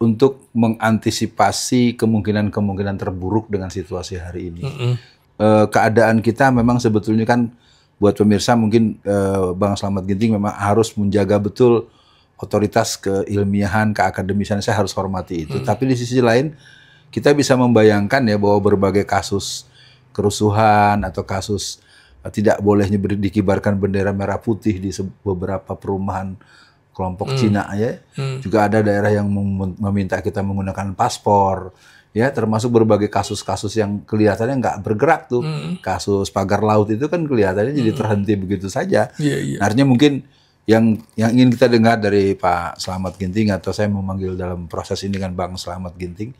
untuk mengantisipasi kemungkinan-kemungkinan terburuk dengan situasi hari ini. Keadaan kita memang sebetulnya kan buat pemirsa mungkin Bang Slamet Ginting memang harus menjaga betul otoritas keilmiahan, keakademisan, saya harus hormati itu. Tapi di sisi lain kita bisa membayangkan ya bahwa berbagai kasus kerusuhan atau kasus tidak bolehnya dikibarkan bendera merah putih di beberapa perumahan kelompok Cina ya. Juga ada daerah yang meminta kita menggunakan paspor ya, termasuk berbagai kasus-kasus yang kelihatannya nggak bergerak tuh. Kasus pagar laut itu kan kelihatannya jadi terhenti begitu saja. Artinya mungkin yang ingin kita dengar dari Pak Slamet Ginting, atau saya memanggil dalam proses ini kan Bang Slamet Ginting,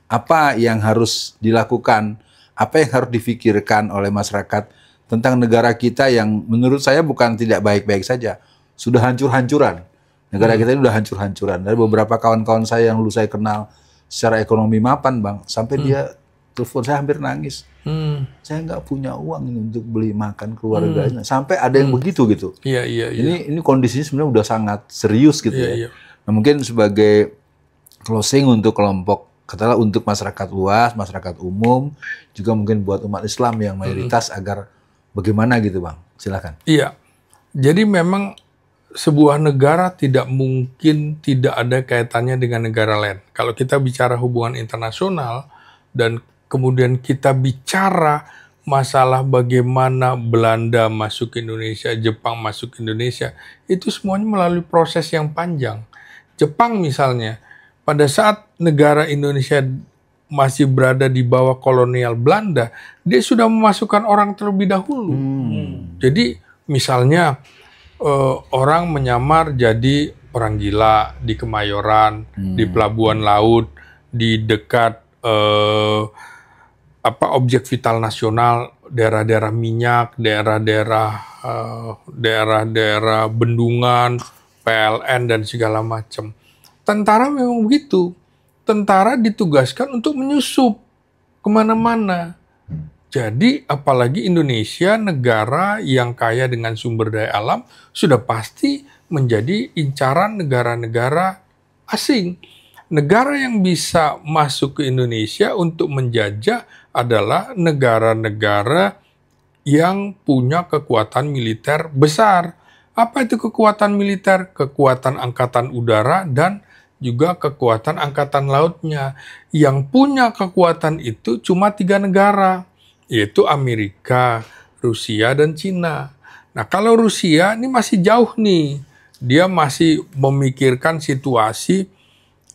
apa yang harus dilakukan, apa yang harus difikirkan oleh masyarakat tentang negara kita yang menurut saya bukan tidak baik-baik saja, sudah hancur-hancuran. Negara kita ini sudah hancur-hancuran. Dari beberapa kawan-kawan saya yang dulu saya kenal secara ekonomi mapan Bang, sampai dia telepon saya hampir nangis. Saya nggak punya uang ini untuk beli makan keluarganya. Sampai ada yang begitu gitu. Ini kondisinya sebenarnya udah sangat serius gitu ya. Nah mungkin sebagai closing untuk kelompok, katakanlah untuk masyarakat luas, masyarakat umum, juga mungkin buat umat Islam yang mayoritas, agar bagaimana gitu Bang? Silakan. Iya, jadi memang sebuah negara tidak mungkin tidak ada kaitannya dengan negara lain. Kalau kita bicara hubungan internasional dan kemudian kita bicara masalah bagaimana Belanda masuk ke Indonesia, Jepang masuk ke Indonesia, itu semuanya melalui proses yang panjang. Jepang misalnya, pada saat negara Indonesia masih berada di bawah kolonial Belanda, dia sudah memasukkan orang terlebih dahulu. Jadi misalnya orang menyamar jadi orang gila di Kemayoran, di Pelabuhan Laut, di dekat objek vital nasional, daerah-daerah minyak, daerah-daerah bendungan, PLN dan segala macam. Tentara memang begitu. Tentara ditugaskan untuk menyusup kemana-mana. Jadi apalagi Indonesia, negara yang kaya dengan sumber daya alam, sudah pasti menjadi incaran negara-negara asing. Negara yang bisa masuk ke Indonesia untuk menjajah adalah negara-negara yang punya kekuatan militer besar. Apa itu kekuatan militer? Kekuatan angkatan udara dan juga kekuatan angkatan lautnya. Yang punya kekuatan itu cuma 3 negara, yaitu Amerika, Rusia, dan Cina. Nah, kalau Rusia ini masih jauh nih. Dia masih memikirkan situasi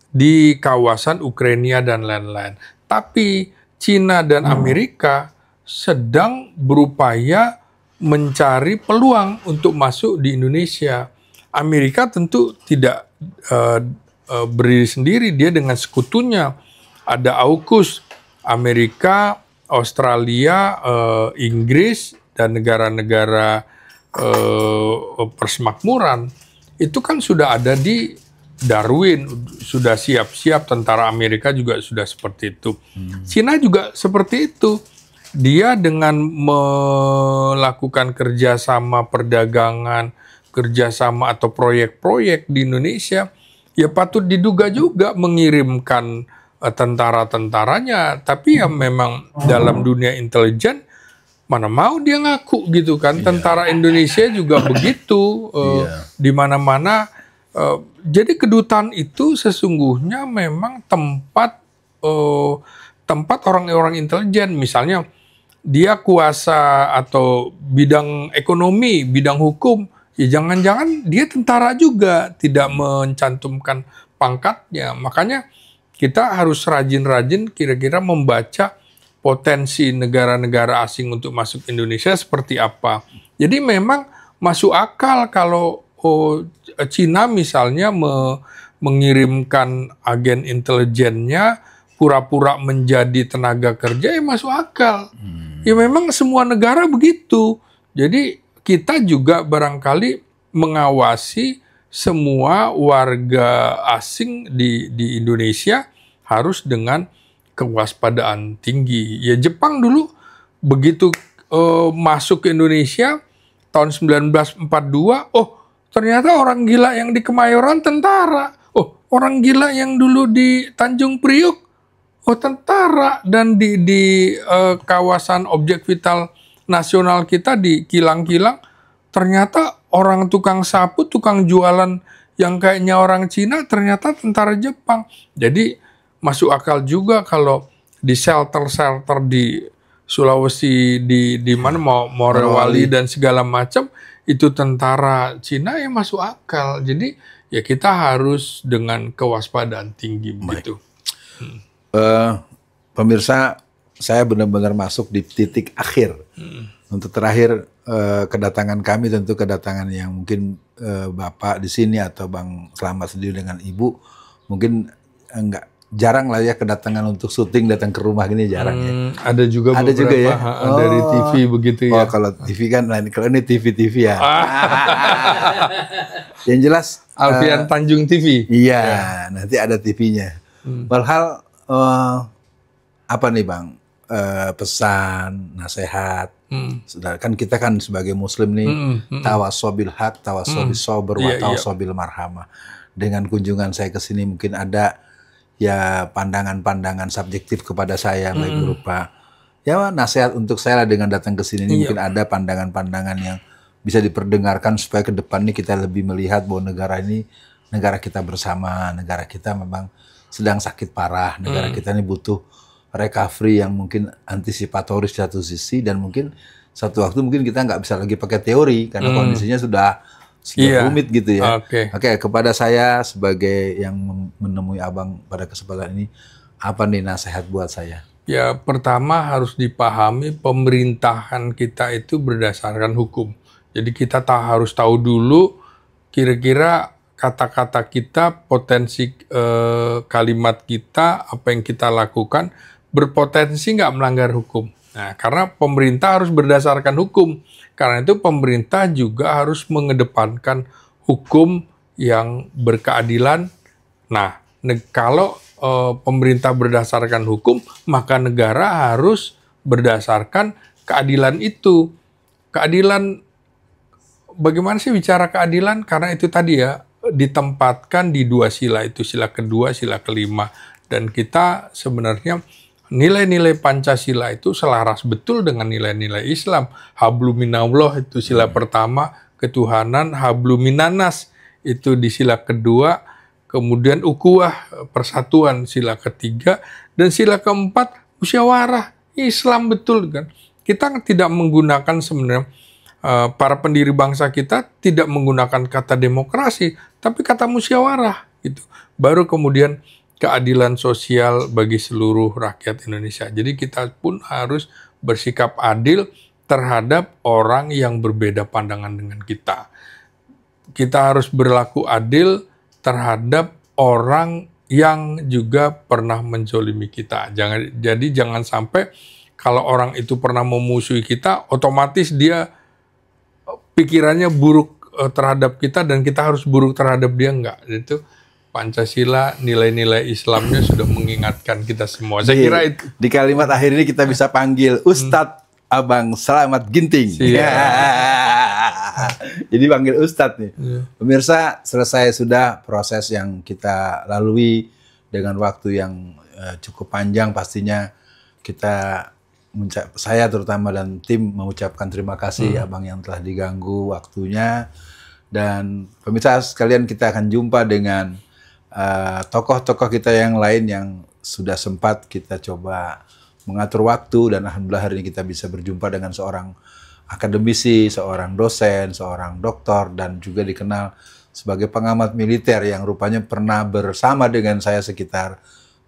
di kawasan Ukraina dan lain-lain. Tapi Cina dan Amerika sedang berupaya mencari peluang untuk masuk di Indonesia. Amerika tentu tidak berdiri sendiri, dia dengan sekutunya. Ada AUKUS, Amerika, Australia, Inggris, dan negara-negara persemakmuran. Itu kan sudah ada di Darwin, sudah siap-siap, tentara Amerika juga sudah seperti itu. Cina juga seperti itu. Dia dengan melakukan kerjasama perdagangan, kerjasama atau proyek-proyek di Indonesia, ya patut diduga juga mengirimkan tentara-tentaranya. Tapi ya memang dalam dunia intelijen, mana mau dia ngaku gitu kan. Tentara Indonesia juga begitu, di mana-mana. Jadi kedutaan itu sesungguhnya memang tempat orang-orang intelijen. Misalnya dia kuasa atau bidang ekonomi, bidang hukum, ya jangan-jangan dia tentara juga, tidak mencantumkan pangkatnya. Makanya kita harus rajin-rajin kira-kira membaca potensi negara-negara asing untuk masuk Indonesia seperti apa. Jadi memang masuk akal kalau Cina misalnya mengirimkan agen intelijennya pura-pura menjadi tenaga kerja, ya masuk akal. Ya memang semua negara begitu. Jadi kita juga barangkali mengawasi semua warga asing di Indonesia harus dengan kewaspadaan tinggi. Ya Jepang dulu begitu masuk ke Indonesia tahun 1942, ternyata orang gila yang di Kemayoran tentara. Orang gila yang dulu di Tanjung Priuk, tentara. Dan di kawasan objek vital nasional kita di Kilang-Kilang, ternyata orang tukang sapu, tukang jualan yang kayaknya orang Cina, ternyata tentara Jepang. Jadi masuk akal juga kalau di shelter-shelter di Sulawesi, di mana Morowali dan segala macam, itu tentara Cina, ya masuk akal. Jadi ya kita harus dengan kewaspadaan tinggi begitu. Pemirsa, saya benar-benar masuk di titik akhir. Untuk terakhir kedatangan kami, tentu kedatangan yang mungkin Bapak di sini atau Bang Slamet sendiri dengan Ibu mungkin jarang lah ya kedatangan untuk syuting, datang ke rumah gini jarang ya. Ada juga beberapa dari TV begitu ya. Kalau TV kan lain, kalau ini TV ya. Yang jelas Alfian Tanjung TV. Iya, nanti ada TV-nya. Walhal apa nih Bang? Pesan, nasihat. Kan kita kan sebagai Muslim nih, tawasobil haq, tawasobil sober, wa tawasobil marhamah. Dengan kunjungan saya ke sini mungkin ada ya pandangan-pandangan subjektif kepada saya, baik berupa ya nasihat untuk saya lah dengan datang ke sini. Mungkin ada pandangan-pandangan yang bisa diperdengarkan supaya ke depan nih kita lebih melihat bahwa negara ini negara kita bersama, negara kita memang sedang sakit parah, negara kita ini butuh recovery yang mungkin antisipatoris di satu sisi, dan mungkin satu waktu mungkin kita nggak bisa lagi pakai teori karena kondisinya sudah rumit gitu ya. Oke, kepada saya sebagai yang menemui Abang pada kesempatan ini, apa nih nasihat buat saya? Ya, pertama harus dipahami pemerintahan kita itu berdasarkan hukum. Jadi kita harus tahu dulu kira-kira kata-kata kita, potensi kalimat kita, apa yang kita lakukan berpotensi nggak melanggar hukum. Nah, karena pemerintah harus berdasarkan hukum. Karena itu pemerintah juga harus mengedepankan hukum yang berkeadilan. Nah, kalau pemerintah berdasarkan hukum, maka negara harus berdasarkan keadilan itu. Keadilan, bagaimana sih bicara keadilan? Karena itu tadi ya, ditempatkan di dua sila, itu sila kedua, sila kelima. Dan kita sebenarnya nilai-nilai Pancasila itu selaras betul dengan nilai-nilai Islam. Hablu minallah itu sila pertama, ketuhanan, hablu minanas itu di sila kedua, kemudian ukhuwah, persatuan, sila ketiga, dan sila keempat musyawarah. Islam betul kan. Kita tidak menggunakan sebenarnya, para pendiri bangsa kita tidak menggunakan kata demokrasi, tapi kata musyawarah gitu. Baru kemudian keadilan sosial bagi seluruh rakyat Indonesia. Jadi kita pun harus bersikap adil terhadap orang yang berbeda pandangan dengan kita. Kita harus berlaku adil terhadap orang yang juga pernah menzolimi kita. Jadi jangan sampai kalau orang itu pernah memusuhi kita, otomatis dia pikirannya buruk terhadap kita dan kita harus buruk terhadap dia. Enggak. Itu Pancasila, nilai-nilai Islamnya sudah mengingatkan kita semua. Saya kira itu. Di kalimat akhir ini kita bisa panggil Ustadz Abang Slamet Ginting. Jadi panggil Ustadz nih. Pemirsa, selesai sudah proses yang kita lalui dengan waktu yang cukup panjang. Pastinya saya terutama dan tim mengucapkan terima kasih Abang yang telah diganggu waktunya. Dan pemirsa sekalian, kita akan jumpa dengan tokoh-tokoh kita yang lain yang sudah sempat kita coba mengatur waktu, dan alhamdulillah hari ini kita bisa berjumpa dengan seorang akademisi, seorang dosen, seorang doktor, dan juga dikenal sebagai pengamat militer yang rupanya pernah bersama dengan saya sekitar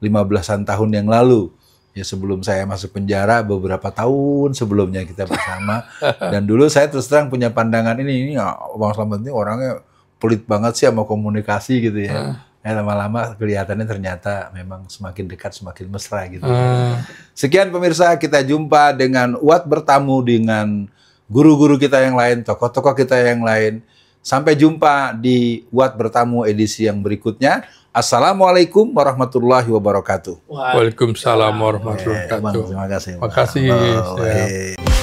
15-an tahun yang lalu. Ya sebelum saya masuk penjara, beberapa tahun sebelumnya kita bersama. Dan dulu saya terus terang punya pandangan ini Bang Slamet ini orangnya pelit banget sih sama komunikasi gitu ya. Lama-lama kelihatannya ternyata memang semakin dekat semakin mesra gitu. Sekian pemirsa, kita jumpa dengan Uwat bertamu dengan guru-guru kita yang lain, tokoh-tokoh kita yang lain. Sampai jumpa di Uwat bertamu edisi yang berikutnya. Assalamualaikum warahmatullahi wabarakatuh. Waalaikumsalam warahmatullahi wabarakatuh. Terima kasih. Terima kasih.